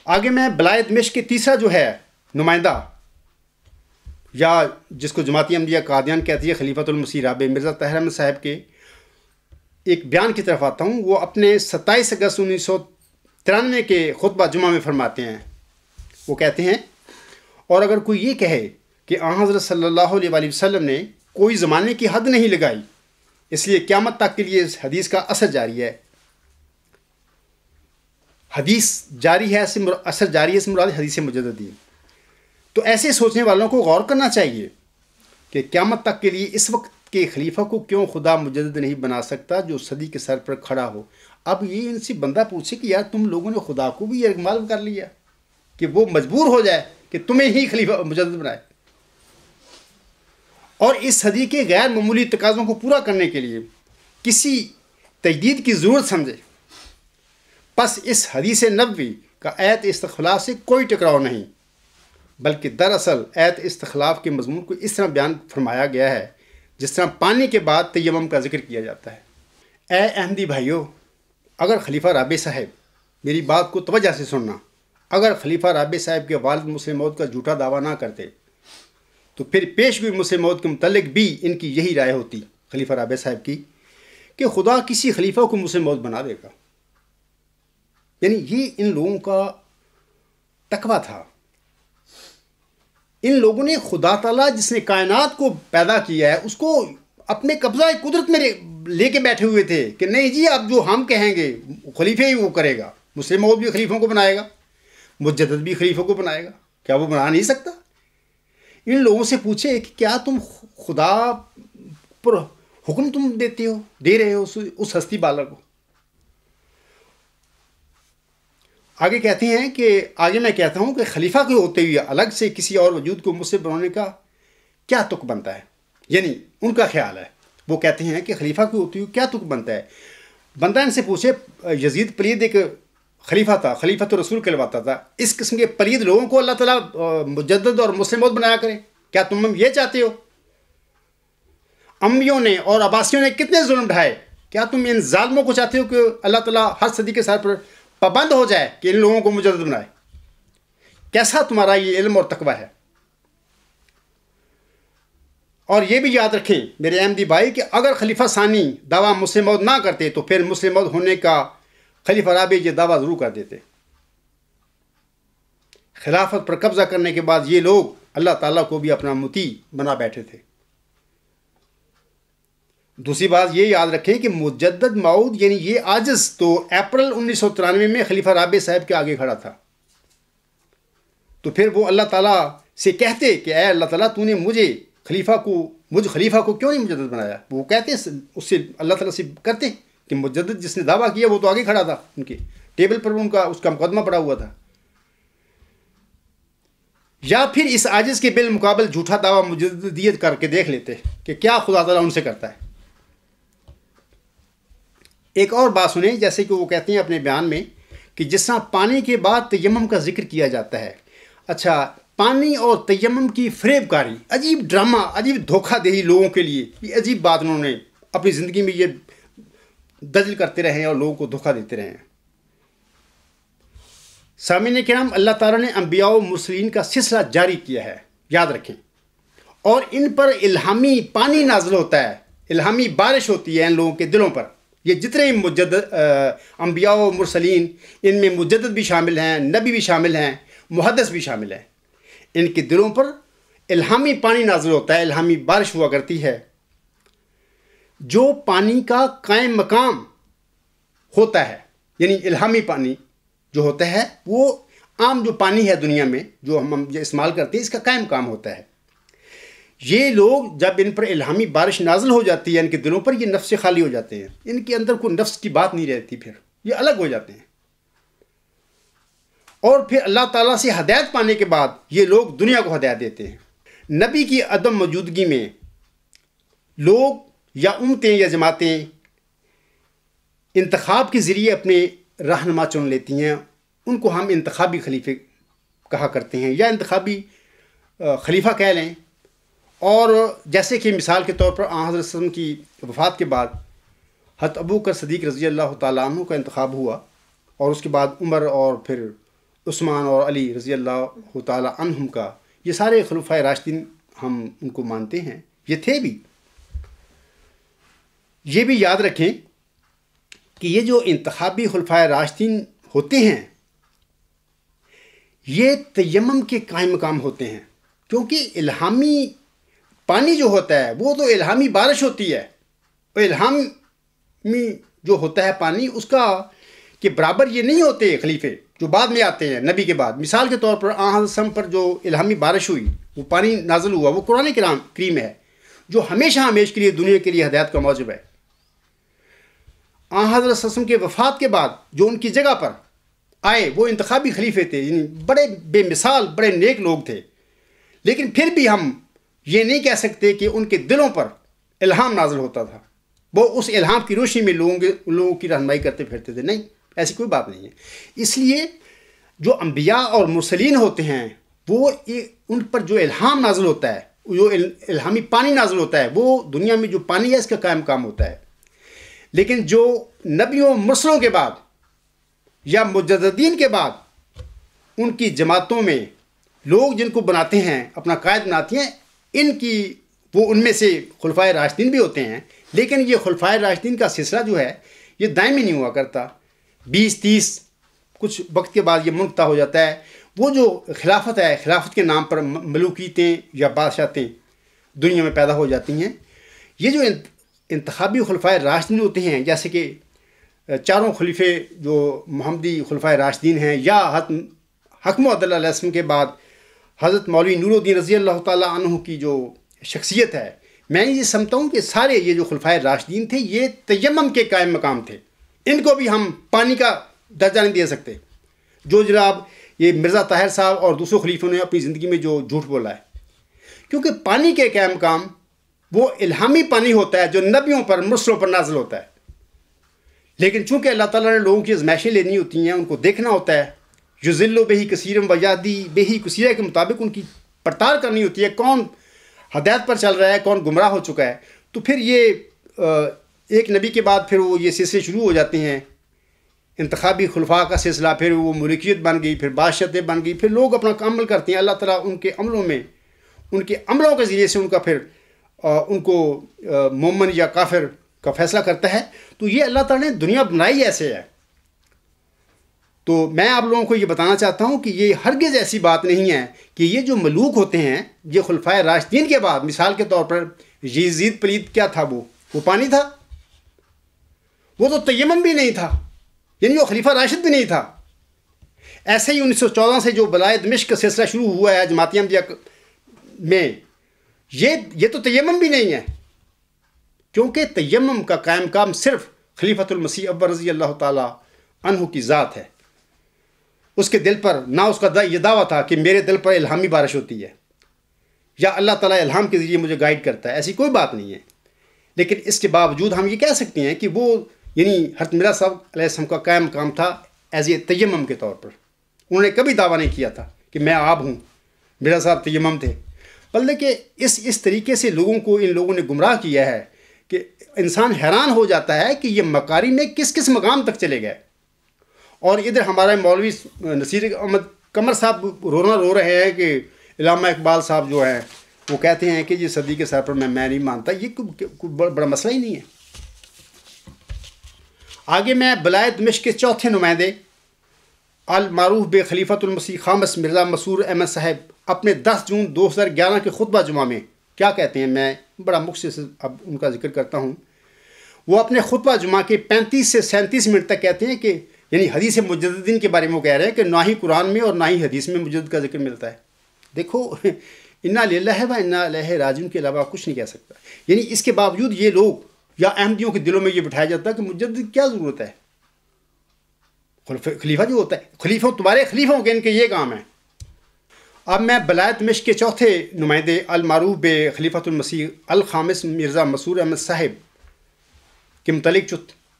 آگے میں بلائے دمشق کے تیسرا جو ہے نمائندہ، یا جس کو جماعت احمدیہ قادیان کہتی ہے، خلیفۃ المسیح رابع مرزا طاہر احمد صاحب کے ایک بیان کی طرف آتا ہوں۔ وہ اپنے 27 اگست 1993 کے خطبہ جمعہ میں فرماتے ہیں، وہ کہتے ہیں اور اگر کوئی یہ کہے کہ آن حضرت صلی اللہ علیہ وآلہ وسلم نے کوئی زمانے کی حد نہیں لگائی، اس لیے قیامت تک کے لیے اس حدیث کا اثر جاری ہے۔ حدیث جاری ہے، اثر جاری ہے، اس مراد حدیث مجددین۔ تو ایسے سوچنے والوں کو غور کرنا چاہیے کہ قیامت تک کے لیے اس وقت کے خلیفہ کو کیوں خدا مجدد نہیں بنا سکتا جو صدی کے سر پر کھڑا ہو۔ اب یہ ان سے بندہ پوچھے کہ یار تم لوگوں نے خدا کو بھی یہ معلوم کر لیا کہ وہ مجبور ہو جائے کہ تمہیں ہی خلیفہ مجدد بنائے، اور اس صدی کے غیر معمولی تقاضوں کو پورا کرنے کے لیے کسی تجدید کی ضرورت سمجھے۔ پس اس حدیث نبوی کا آیت استخلاف سے کوئی ٹکراؤ نہیں، بلکہ دراصل آیت استخلاف کے مضمون کو اس طرح بیان فرمایا گیا ہے جس طرح پانی کے بعد تیمم کا ذکر کیا جاتا ہے۔ اے احمدی بھائیو، اگر خلیفہ رابع صاحب، میری بات کو توجہ سے سننا، اگر خلیفہ رابع صاحب کے والد مسلم موعود کا جھوٹا دعویٰ نہ کرتے تو پھر پیش ہوئی مسلم موعود کے متعلق بھی ان کی یہی رائے ہوتی، خلیفہ رابع صاحب کی، کہ خدا کسی خلیفہ کو مسلم موعود بنا دے گا. یعنی یہ ان لوگوں کا تقویٰ تھا. ان لوگوں نے خدا تعالیٰ جس نے کائنات کو پیدا کیا ہے اس کو اپنے قبضہ قدرت میں لے کے بیٹھے ہوئے تھے کہ نہیں جی اب جو ہم کہیں گے خلیفہ ہی وہ کرے گا. مسلم موعود بھی خلیفوں کو بنائے گا, مجدد بھی خلیفوں کو بنائے گا. کیا وہ بنا نہیں سکتا؟ ان لوگوں سے پوچھے کہ کیا تم خدا پر حکم تم دے رہے ہو اس ہستی بالا کو؟ آگے کہتے ہیں کہ آگے میں کہتا ہوں کہ خلیفہ کے ہوتے ہوئے الگ سے کسی اور وجود کو مسلم بنانے کا کیا تک بنتا ہے. یعنی ان کا خیال ہے, وہ کہتے ہیں کہ خلیفہ کے ہوتے ہوئے کیا تک بنتا ہے. بندہ ان سے پوچھے یزید پلید ایک خلیفہ تھا, خلیفۃ الرسول کہلواتا تھا. اس قسم کے پلید لوگوں کو اللہ تعالیٰ مجدد اور مسلم موعود بنایا کرے. کیا تم یہ چاہتے ہو؟ امویوں نے اور عباسیوں نے کتنے ظلم ڈھائے, کیا تم ان ظالموں کو چاہتے ہو کہ اللہ تعالیٰ ہر صدی کے سر پر پابند ہو جائے کہ ان لوگوں کو مجدد بنائے؟ کیسا تمہارا یہ علم اور تقویٰ ہے. اور یہ بھی یاد رکھیں میرے احمدی بھائی کہ اگر خلیفہ ثانی دعویٰ مسلم موعود نہ کرتے تو پھر مسلم موعود ہونے کا خلیفہ رابع یہ دعویٰ ضرور کر دیتے. خلافت پر قبضہ کرنے کے بعد یہ لوگ اللہ تعالیٰ کو بھی اپنا مطیع بنا بیٹھے تھے. دوسری بات یہ یاد رکھیں کہ مجدد موعود یعنی یہ عاجز تو اپریل 1993 میں خلیفہ رابع صاحب کے آگے کھڑا تھا. تو پھر وہ اللہ تعالیٰ سے کہتے کہ اے اللہ تعالیٰ تو نے مجھ خلیفہ کو کیوں نہیں مجدد بنایا. وہ کہتے اس سے اللہ تعالیٰ سے کرتے کہ مجدد جس نے دعویٰ کیا وہ تو آگے کھڑا تھا, ان کے ٹیبل پر اس کا مقدمہ پڑا ہوا تھا. یا پھر اس عاجز کے بالمقابل جھوٹا دعویٰ مجددیت کر کے دیکھ لیتے کہ کیا خدا تعالیٰ ان سے کرتا ہے. ایک اور بات سنیں, جیسے کہ وہ کہتے ہیں اپنے بیان میں کہ جس طرح پانی کے بعد تیمم کا ذکر کیا جاتا ہے. اچھا, پانی اور تیمم کی فریب کاری, عجیب ڈرامہ, عجیب دھوکہ دہی لوگوں کے لیے, یہ عجیب بات انہوں نے اپنی زندگی میں یہ دجل کرتے رہے ہیں اور لوگوں کو دھوکہ دیتے رہے ہیں. سامعین کرام, اللہ تعالیٰ نے انبیاء و مرسلین کا سلسلہ جاری کیا ہے, یاد رکھیں, اور ان پر الہامی پانی نازل ہوتا ہے, الہامی بارش ہوتی ہے ان لوگوں کے دلوں پر. یہ جتنے مجدد انبیاء و مرسلین, ان میں مجدد بھی شامل ہیں, نبی بھی شامل ہیں, محدث بھی شامل ہیں, ان کے دلوں پر الہامی پانی نازل ہوتا ہے, الہامی بارش ہوا کرتی ہے. جو پانی کا قائم مقام ہوتا ہے, یعنی الہامی پانی جو ہوتا ہے وہ عام جو پانی ہے دنیا میں جو ہم استعمال کرتے ہیں اس کا قائم مقام ہوتا ہے. یہ لوگ جب ان پر الہامی بارش نازل ہو جاتی ہے ان کے دلوں پر, یہ نفس سے خالی ہو جاتے ہیں, ان کے اندر کوئی نفس کی بات نہیں رہتی, پھر یہ الگ ہو جاتے ہیں. اور پھر اللہ تعالیٰ سے ہدایت پانے کے بعد یہ لوگ دنیا کو ہدایت دیتے ہیں. نبی کی عدم موجودگی میں لوگ یا امتیں یا جماعتیں انتخاب کے ذریعے اپنے رہنما چن لیتی ہیں. ان کو ہم انتخابی خلیفے کہا کرتے ہیں یا انتخابی خلیفہ کہہ لیں. اور جیسے کہ مثال کے طور پر حضرت صلی اللہ علیہ وسلم کی وفات کے بعد حضرت ابوبکر صدیق رضی اللہ تعالیٰ عنہ کا انتخاب ہوا, اور اس کے بعد عمر اور پھر عثمان اور علی رضی اللہ تعالیٰ عنہم کا, یہ سارے خلفائے راشدین ہم ان کو مانتے ہیں, یہ تھے بھی. یہ بھی یاد رکھیں کہ یہ جو انتخابی خلفائے راشدین ہوتے ہیں یہ تیمم کے قائم مقام ہوتے ہیں, کیونکہ الہامی پانی جو ہوتا ہے وہ تو الہامی بارش ہوتی ہے, اور الہامی جو ہوتا ہے پانی اس کا کہ برابر یہ نہیں ہوتے خلیفے جو بعد میں آتے ہیں نبی کے بعد. مثال کے طور پر حضرت وسلم پر جو الہامی بارش ہوئی, وہ پانی نازل ہوا, وہ قرآن کریم ہے جو ہمیشہ ہمیشہ کے لیے دنیا کے لیے ہدایت کا موجب ہے. حضرت صلی اللہ علیہ وسلم کے وفات کے بعد جو ان کی جگہ پر آئے وہ انتخابی خلیفے تھے, یعنی بڑے بے مثال بڑے نیک لوگ تھے. لیکن پھر بھی ہم یہ نہیں کہہ سکتے کہ ان کے دلوں پر الہام نازل ہوتا تھا, وہ اس الہام کی روشنی میں لوگوں کی رہنمائی کرتے پھرتے تھے. نہیں, ایسی کوئی بات نہیں ہے. اس لیے جو انبیاء اور مرسلین ہوتے ہیں وہ ان پر جو الہام نازل ہوتا ہے, جو الہامی پانی نازل ہوتا ہے, وہ دنیا میں جو پانی ہے اس کا قائم مقام ہوتا ہے. لیکن جو نبیوں مرسلوں کے بعد یا مجددین کے بعد ان کی جماعتوں میں لوگ جن کو بناتے ہیں, اپنا قائد بناتے ہیں, ان کی وہ ان میں سے خلفائے راشدین بھی ہوتے ہیں، لیکن یہ خلفائے راشدین کا سلسلہ جو ہے یہ دائمی نہیں ہوا کرتا، 20-30 کچھ وقت کے بعد یہ منقطع ہو جاتا ہے۔ وہ جو خلافت ہے، خلافت کے نام پر ملوکیتیں یا بادشاہتیں دنیا میں پیدا ہو جاتی ہیں۔ یہ جو انتخابی خلفائے راشدین ہوتے ہیں، جیسے کہ چاروں خلیفے جو محمدی خلفائے راشدین ہیں، یا حکم عدل علیہ السلام کے بعد حضرت مولوی نور الدین رضی اللہ تعالیٰ عنہ کی جو شخصیت ہے، میں یہ سمجھتا ہوں کہ سارے یہ جو خلفائے راشدین تھے یہ تیمم کے قائم مقام تھے۔ ان کو بھی ہم پانی کا درجہ نہیں دے سکتے، جو جناب یہ مرزا طاہر صاحب اور دوسرے خلیفوں نے اپنی زندگی میں جو جھوٹ بولا ہے، کیونکہ پانی کے قائم مقام وہ الہامی پانی ہوتا ہے جو نبیوں پر مرسلوں پر نازل ہوتا ہے، لیکن چونکہ اللہ تعالیٰ نے لوگوں کی آزمائشیں لینی ہوتی ہیں، ان کو دیکھنا ہوتا ہے، یذل بہ کثیرا ویہدی بہ کثیرا کے مطابق ان کی پڑتال کرنی ہوتی ہے، کون ہدایت پر چل رہا ہے، کون گمراہ ہو چکا ہے۔ تو پھر یہ ایک نبی کے بعد پھر وہ یہ سلسلے شروع ہو جاتے ہیں، انتخابی خلفاء کا سلسلہ، پھر وہ ملکیت بن گئی، پھر بادشاہتیں بن گئی، پھر لوگ اپنا عمل کرتے ہیں، اللہ تعالیٰ ان کے عملوں میں، ان کے عملوں کے ذریعے سے ان کا پھر ان کو مومن یا کافر کا فیصلہ کرتا ہے۔ تو یہ اللہ تعالیٰ نے دنیا بنائی ایسے ہے۔ تو میں آپ لوگوں کو یہ بتانا چاہتا ہوں کہ یہ ہرگز ایسی بات نہیں ہے کہ یہ جو ملوک ہوتے ہیں یہ خلفائے راشدین کے بعد، مثال کے طور پر یزید پلید کیا تھا، وہ پانی تھا، وہ تو تیمم بھی نہیں تھا، یعنی وہ خلیفہ راشد بھی نہیں تھا۔ ایسے ہی 1914 سے جو بلائے دمشق کا سلسلہ شروع ہوا ہے جماعت احمدیہ میں، یہ تو تیمم بھی نہیں ہے، کیونکہ تیمم کا قائم مقام صرف خلیفۃ المسیح اول رضی اللہ تعالیٰ عنہ کی ذات ہے۔ اس کے دل پر نہ اس کا یہ دعویٰ تھا کہ میرے دل پر الہامی بارش ہوتی ہے یا اللہ تعالیٰ الہام کے ذریعے مجھے گائیڈ کرتا ہے، ایسی کوئی بات نہیں ہے۔ لیکن اس کے باوجود ہم یہ کہہ سکتے ہیں کہ وہ یعنی حضرت مرزا صاحب علیہ السلام کا قائم مقام تھا ایز اے تیمم کے طور پر۔ انہوں نے کبھی دعویٰ نہیں کیا تھا کہ میں آب ہوں، مرزا صاحب تیمم تھے، بلکہ اس طریقے سے لوگوں کو ان لوگوں نے گمراہ کیا ہے کہ انسان حیران ہو جاتا ہے کہ یہ مکاری میں کس مقام تک چلے گئے۔ اور ادھر ہمارے مولوی نصیر احمد قمر صاحب رونا رو رہے ہیں کہ علامہ اقبال صاحب جو ہیں وہ کہتے ہیں کہ یہ صدی کے سر پر میں نہیں مانتا، یہ کوئی بڑا مسئلہ ہی نہیں ہے۔ آگے میں بلائے دمشق کے چوتھے نمائندے المعروف بے خلیفۃ المسیح خامس مرزا مسرور احمد صاحب اپنے 10 جون 2011 کے خطبہ جمعہ میں کیا کہتے ہیں، میں بڑا مختصر سے اب ان کا ذکر کرتا ہوں۔ وہ اپنے خطبہ جمعہ کے 35 سے 37 منٹ تک کہتے ہیں کہ یعنی حدیث مجددین کے بارے میں وہ کہہ رہے ہیں کہ نہ ہی قرآن میں اور نہ ہی حدیث میں مجدد کا ذکر ملتا ہے۔ دیکھو انا للہ و انا الیہ راجعون کے علاوہ کچھ نہیں کہہ سکتا، یعنی اس کے باوجود یہ لوگ یا احمدیوں کے دلوں میں یہ بٹھایا جاتا ہے کہ مجدد کیا ضرورت ہے، خلیفہ جو ہوتا ہے، خلیفہ تمہارے خلیفوں کے ان کے یہ کام ہے۔ اب میں بلائے دمشق کے چوتھے نمائندے المعروف بے خلیفۃ المسیح الخامس مرزا مسرور احمد صاحب کے متعلق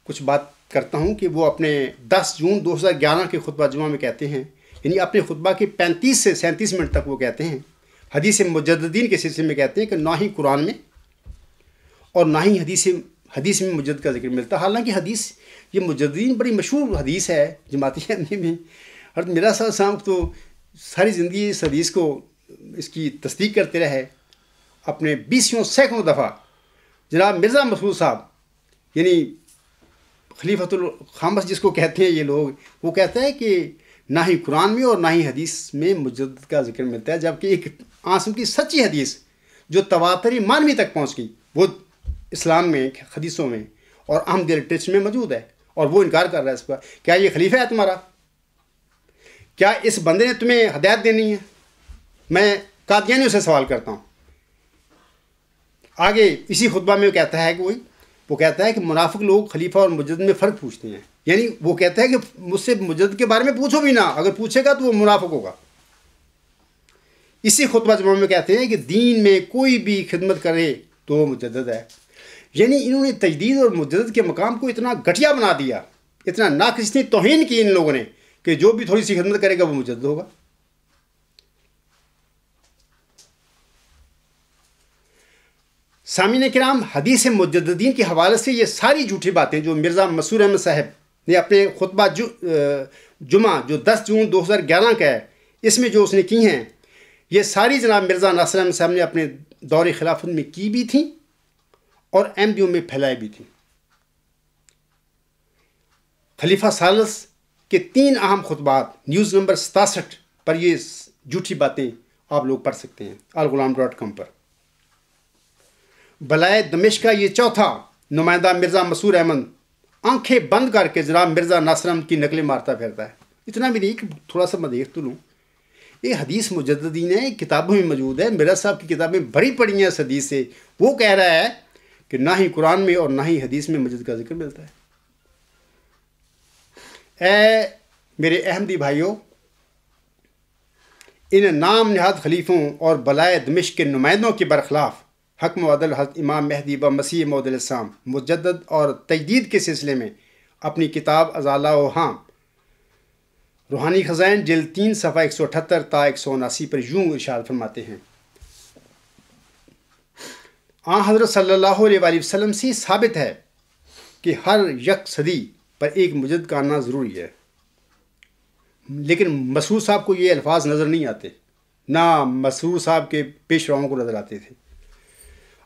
کچھ بات کرتا ہوں کہ وہ اپنے 10 جون 2011 کے خطبہ جمعہ میں کہتے ہیں، یعنی اپنے خطبہ کے 35 سے 37 منٹ تک وہ کہتے ہیں، حدیث مجددین کے سلسلے میں کہتے ہیں کہ نہ ہی قرآن میں اور نہ ہی حدیث میں مجدد کا ذکر ملتا۔ حالانکہ حدیث یہ مجددین بڑی مشہور حدیث ہے جماعت احمدیہ میں۔ حضرت مرزا صاحب تو ساری زندگی اس حدیث کو اس کی تصدیق کرتے رہے، اپنے 20 سینکڑوں دفعہ جناب مرزا مسرور صاحب یعنی خلیفۃ الخامس جس کو کہتے ہیں یہ لوگ، وہ کہتا ہے کہ نہ ہی قرآن میں اور نہ ہی حدیث میں مجدد کا ذکر ملتا ہے، جبکہ ایک آسم کی سچی حدیث جو تواتری مانوی تک پہنچ گئی وہ اسلام میں حدیثوں میں اور احمد لٹریچر میں موجود ہے، اور وہ انکار کر رہا ہے اس پر۔ کیا یہ خلیفہ ہے تمہارا؟ کیا اس بندے نے تمہیں ہدایت دینی ہے؟ میں قادیانیوں سے سوال کرتا ہوں۔ آگے اسی خطبہ میں وہ کہتا ہے کہ وہ کہتا ہے کہ منافق لوگ خلیفہ اور مجدد میں فرق پوچھتے ہیں، یعنی وہ کہتا ہے کہ مجھ سے مجدد کے بارے میں پوچھو بھی نہ، اگر پوچھے گا تو وہ منافق ہوگا۔ اسی خطبہ جمعہ میں کہتے ہیں کہ دین میں کوئی بھی خدمت کرے تو وہ مجدد ہے، یعنی انہوں نے تجدید اور مجدد کے مقام کو اتنا گھٹیا بنا دیا، اتنا ناقص، اتنی توہین کی ان لوگوں نے کہ جو بھی تھوڑی سی خدمت کرے گا وہ مجدد ہوگا۔ سامعین کرام، حدیث مجددین کے حوالے سے یہ ساری جھوٹی باتیں جو مرزا مسرور احمد صاحب نے اپنے خطبہ جمعہ جو 10 جون 2011 کا ہے اس میں جو اس نے کی ہیں، یہ ساری جناب مرزا ناصر احمد صاحب نے اپنے دور خلافت میں کی بھی تھیں اور احمدیوں میں پھیلائی بھی تھیں۔ خلیفہ ثالث کے 3 اہم خطبات نیوز نمبر 67 پر یہ جھوٹی باتیں آپ لوگ پڑھ سکتے ہیں alghulam.com پر۔ بلائے دمشق کا یہ چوتھا نمائندہ مرزا مسرور احمد آنکھیں بند کر کے جناب مرزا ناصر احمد کی نقلیں مارتا پھرتا ہے۔ اتنا بھی نہیں کہ تھوڑا سا میں دیکھ تو لوں، یہ حدیث مجددین ہے، کتابوں میں موجود ہے، مرزا صاحب کی کتابیں بڑی پڑی ہیں اس حدیث سے۔ وہ کہہ رہا ہے کہ نہ ہی قرآن میں اور نہ ہی حدیث میں مجد کا ذکر ملتا ہے۔ اے میرے احمدی بھائیوں، ان نام نہاد خلیفوں اور بلائے دمشق کے نمائندوں کے برخلاف حکم و عدل حضرت امام مہدی و مسیح موعود علیہ السلام مجدد اور تجدید کے سلسلے میں اپنی کتاب ازالہ و ہام روحانی خزائن جلد 3 صفحہ 178 تا 179 پر یوں ارشاد فرماتے ہیں: حضرت صلی اللہ علیہ وآلہ وسلم سے ثابت ہے کہ ہر یک صدی پر ایک مجدد کا آنا ضروری ہے، لیکن مسرور صاحب کو یہ الفاظ نظر نہیں آتے، نہ مسرور صاحب کے پیش روؤں کو نظر آتے تھے۔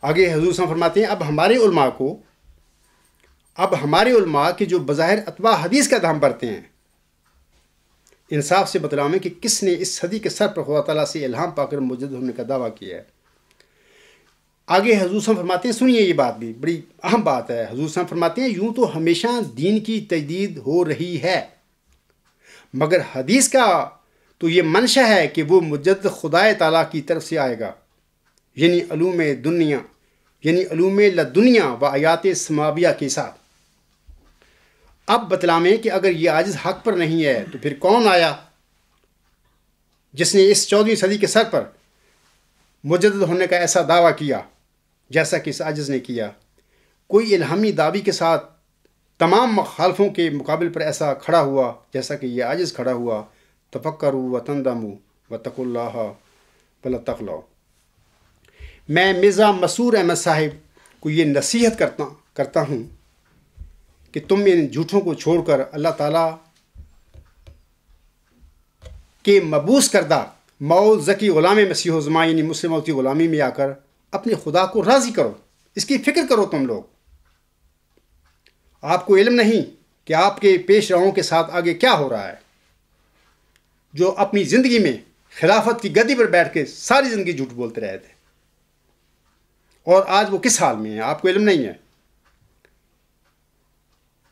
آگے حضور صاحب فرماتے ہیں اب ہمارے علماء کے جو بظاہر اتباع حدیث کا دام برتے ہیں، انصاف سے بتلائیں کہ کس نے اس صدی کے سر پر خدا تعالیٰ سے الہام پا کر مجدد ہونے کا دعویٰ کیا ہے۔ آگے حضور صاحب فرماتے ہیں، سنیے یہ بات بھی بڑی اہم بات ہے۔ حضور صاحب فرماتے ہیں یوں تو ہمیشہ دین کی تجدید ہو رہی ہے، مگر حدیث کا تو یہ منشا ہے کہ وہ مجدد خدائے تعالیٰ کی طرف سے آئے گا، یعنی علوم لدنیا و آیات سماویہ کے ساتھ۔ اب بتلائیں کہ اگر یہ عاجز حق پر نہیں ہے تو پھر کون آیا جس نے اس 14ویں صدی کے سر پر مجدد ہونے کا ایسا دعویٰ کیا جیسا کہ اس عاجز نے کیا؟ کوئی الہامی دعوی کے ساتھ تمام مخالفوں کے مقابل پر ایسا کھڑا ہوا جیسا کہ یہ عاجز کھڑا ہوا۔ تفکروا وتندموا واتقوا اللہ ولا تغلوا۔ میں مرزا مسرور احمد صاحب کو یہ نصیحت کرتا ہوں کہ تم ان جھوٹوں کو چھوڑ کر اللہ تعالیٰ کے مبعوث کردہ موعود ذکی غلام مسیح الزمان یعنی مسلموں کی غلامی میں آ کر اپنے خدا کو راضی کرو، اس کی فکر کرو۔ تم لوگ، آپ کو علم نہیں کہ آپ کے پیش رووں کے ساتھ آگے کیا ہو رہا ہے، جو اپنی زندگی میں خلافت کی گدی پر بیٹھ کے ساری زندگی جھوٹ بولتے رہے تھے، اور آج وہ کس حال میں ہیں، آپ کو علم نہیں ہے۔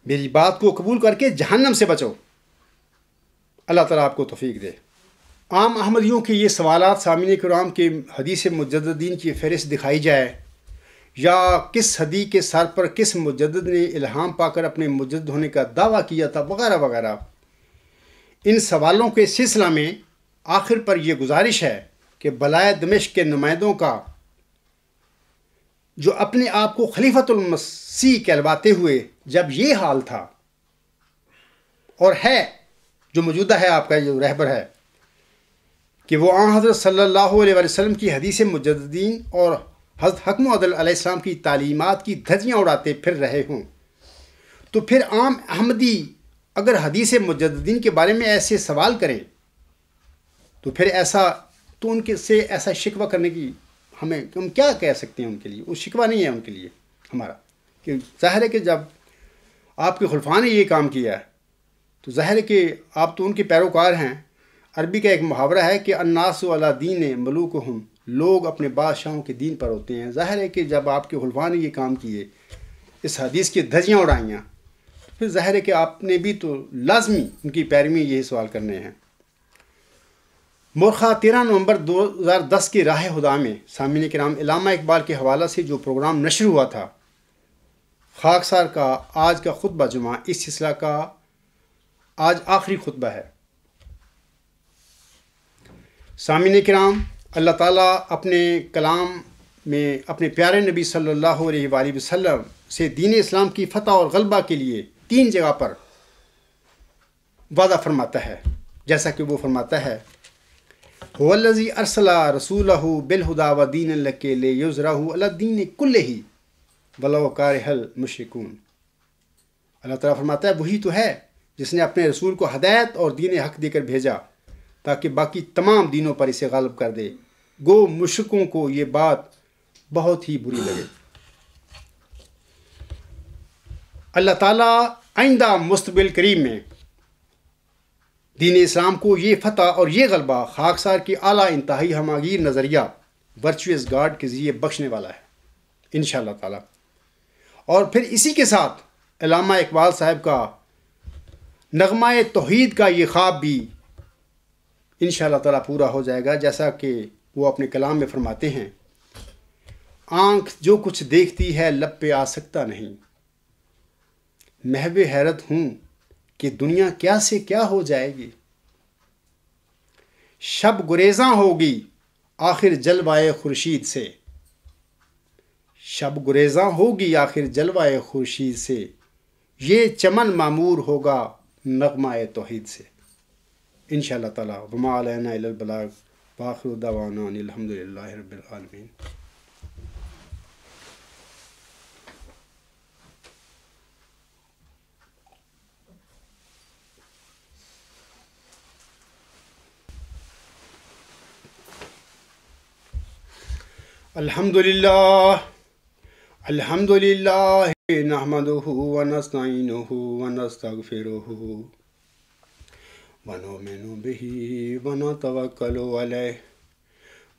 میری بات کو قبول کر کے جہنم سے بچو، اللہ تعالیٰ آپ کو توفیق دے۔ عام احمدیوں کے یہ سوالات سامعین کرام کے حدیث مجددین کی فہرست دکھائی جائے، یا کس صدی کے سر پر کس مجدد نے الہام پا کر اپنے مجدد ہونے کا دعویٰ کیا تھا، وغیرہ وغیرہ، ان سوالوں کے سلسلہ میں آخر پر یہ گزارش ہے کہ بلائے دمشق کے نمائندوں کا جو اپنے آپ کو خلیفۃ المسیح کہلواتے ہوئے جب یہ حال تھا اور ہے، جو موجودہ ہے آپ کا جو رہبر ہے، کہ وہ حضرت صلی اللہ علیہ وآلہ وسلم کی حدیث مجددین اور حضرت حکم و عدل علیہ السلام کی تعلیمات کی دھجیاں اڑاتے پھر رہے ہوں، تو پھر عام احمدی اگر حدیث مجددین کے بارے میں ایسے سوال کریں تو پھر ان کے سے ایسا شکوہ کرنے کی ہم کیا کہہ سکتے ہیں؟ ان کے لیے وہ شکوہ نہیں ہے ان کے لیے ہمارا، کہ ظاہر ہے کہ جب آپ کے خلفاء نے یہ کام کیا ہے تو ظاہر ہے کہ آپ تو ان کے پیروکار ہیں۔ عربی کا ایک محاورہ ہے کہ الناس علی دین ملوکہم، لوگ اپنے بادشاہوں کے دین پر ہوتے ہیں۔ ظاہر ہے کہ جب آپ کے خلفاء نے یہ کام کیے، اس حدیث کی دھجیاں اڑائیاں، پھر ظاہر ہے کہ آپ نے بھی تو لازمی ان کی پیروی میں یہی سوال کرنے ہیں۔ مورخہ 13 نومبر 2010 کے راہ ہدا میں سامعین کرام علامہ اقبال کے حوالہ سے جو پروگرام نشر ہوا تھا، خاکسار کا آج کا خطبہ جمعہ اس سلسلہ کا آج آخری خطبہ ہے۔ سامعین کرام، اللہ تعالیٰ اپنے کلام میں اپنے پیارے نبی صلی اللہ علیہ وآلہ وسلم سے دین اسلام کی فتح اور غلبہ کے لیے 3 جگہ پر وعدہ فرماتا ہے، جیسا کہ وہ فرماتا ہے: هو الذی ارسل رسولہ بالہدی ودین الحق لیظہرہ علی الدین کلہ ولو کرہ المشرکون۔ اللہ تعالیٰ فرماتا ہے وہی تو ہے جس نے اپنے رسول کو ہدایت اور دین حق دے کر بھیجا تاکہ باقی تمام دینوں پر اسے غالب کر دے، گو مشرکوں کو یہ بات بہت ہی بری لگے۔ اللہ تعالیٰ آئندہ مستقبل قریب میں دین اسلام کو یہ فتح اور یہ غلبہ خاکسار کی اعلیٰ انتہائی ہماگیر نظریہ ورچوئس گاڈ کے ذریعے بخشنے والا ہے انشاءاللہ تعالیٰ۔ اور پھر اسی کے ساتھ علامہ اقبال صاحب کا نغمہ توحید کا یہ خواب بھی انشاءاللہ تعالیٰ پورا ہو جائے گا، جیسا کہ وہ اپنے کلام میں فرماتے ہیں، آنکھ جو کچھ دیکھتی ہے لب پہ آ سکتا نہیں، محو حیرت ہوں کہ دنیا کیا سے کیا ہو جائے گی، شب گریزاں ہوگی آخر جلوائے خورشید سے، شب گریزاں ہوگی آخر جلوائے خورشید سے، یہ چمن معمور ہوگا نغمہ توحید سے انشاءاللہ تعالیٰ۔ وما علینا الا البلاغ وآخر دعوانا ان الحمد للہ رب العالمین۔ الحمد للہ نحمده ونستعینه ونستغفره ونؤمن به ونتوکل علیہ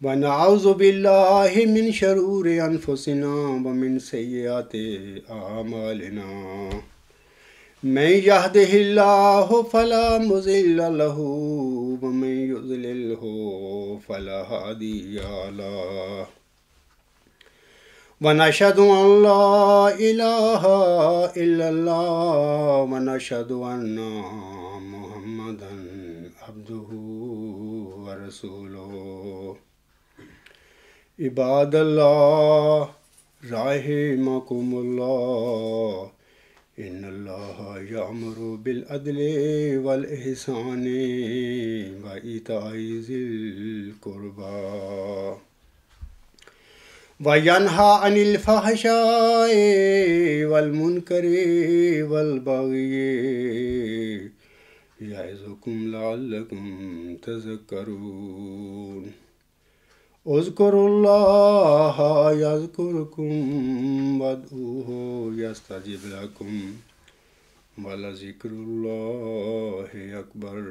ونعوذ باللہ من شرور انفسنا ومن سیئات اعمالنا، من یهده اللہ فلا مضل له ومن یضللہ فلا ہادی له، ونشهد أن لا إله إلا الله ونشهد أن محمدا عبده ورسوله۔ عباد الله رحمكم الله، إن الله يأمر بالعدل والإحسان وإيتاء ذي القربى وَيَنْهَى عَنِ الْفَحْشَاءِ وَالْمُنْكَرِ وَالْبَغْيِ يَعِظُكُمْ لَعَلَّكُمْ تَذَكَّرُونَ۔ اذْكُرُوا اللَّهَ يَذْكُرْكُمْ وَادْعُوهُ يَسْتَجِبْ لَكُمْ وَلَذِكْرُ اللَّهِ أَكْبَرُ۔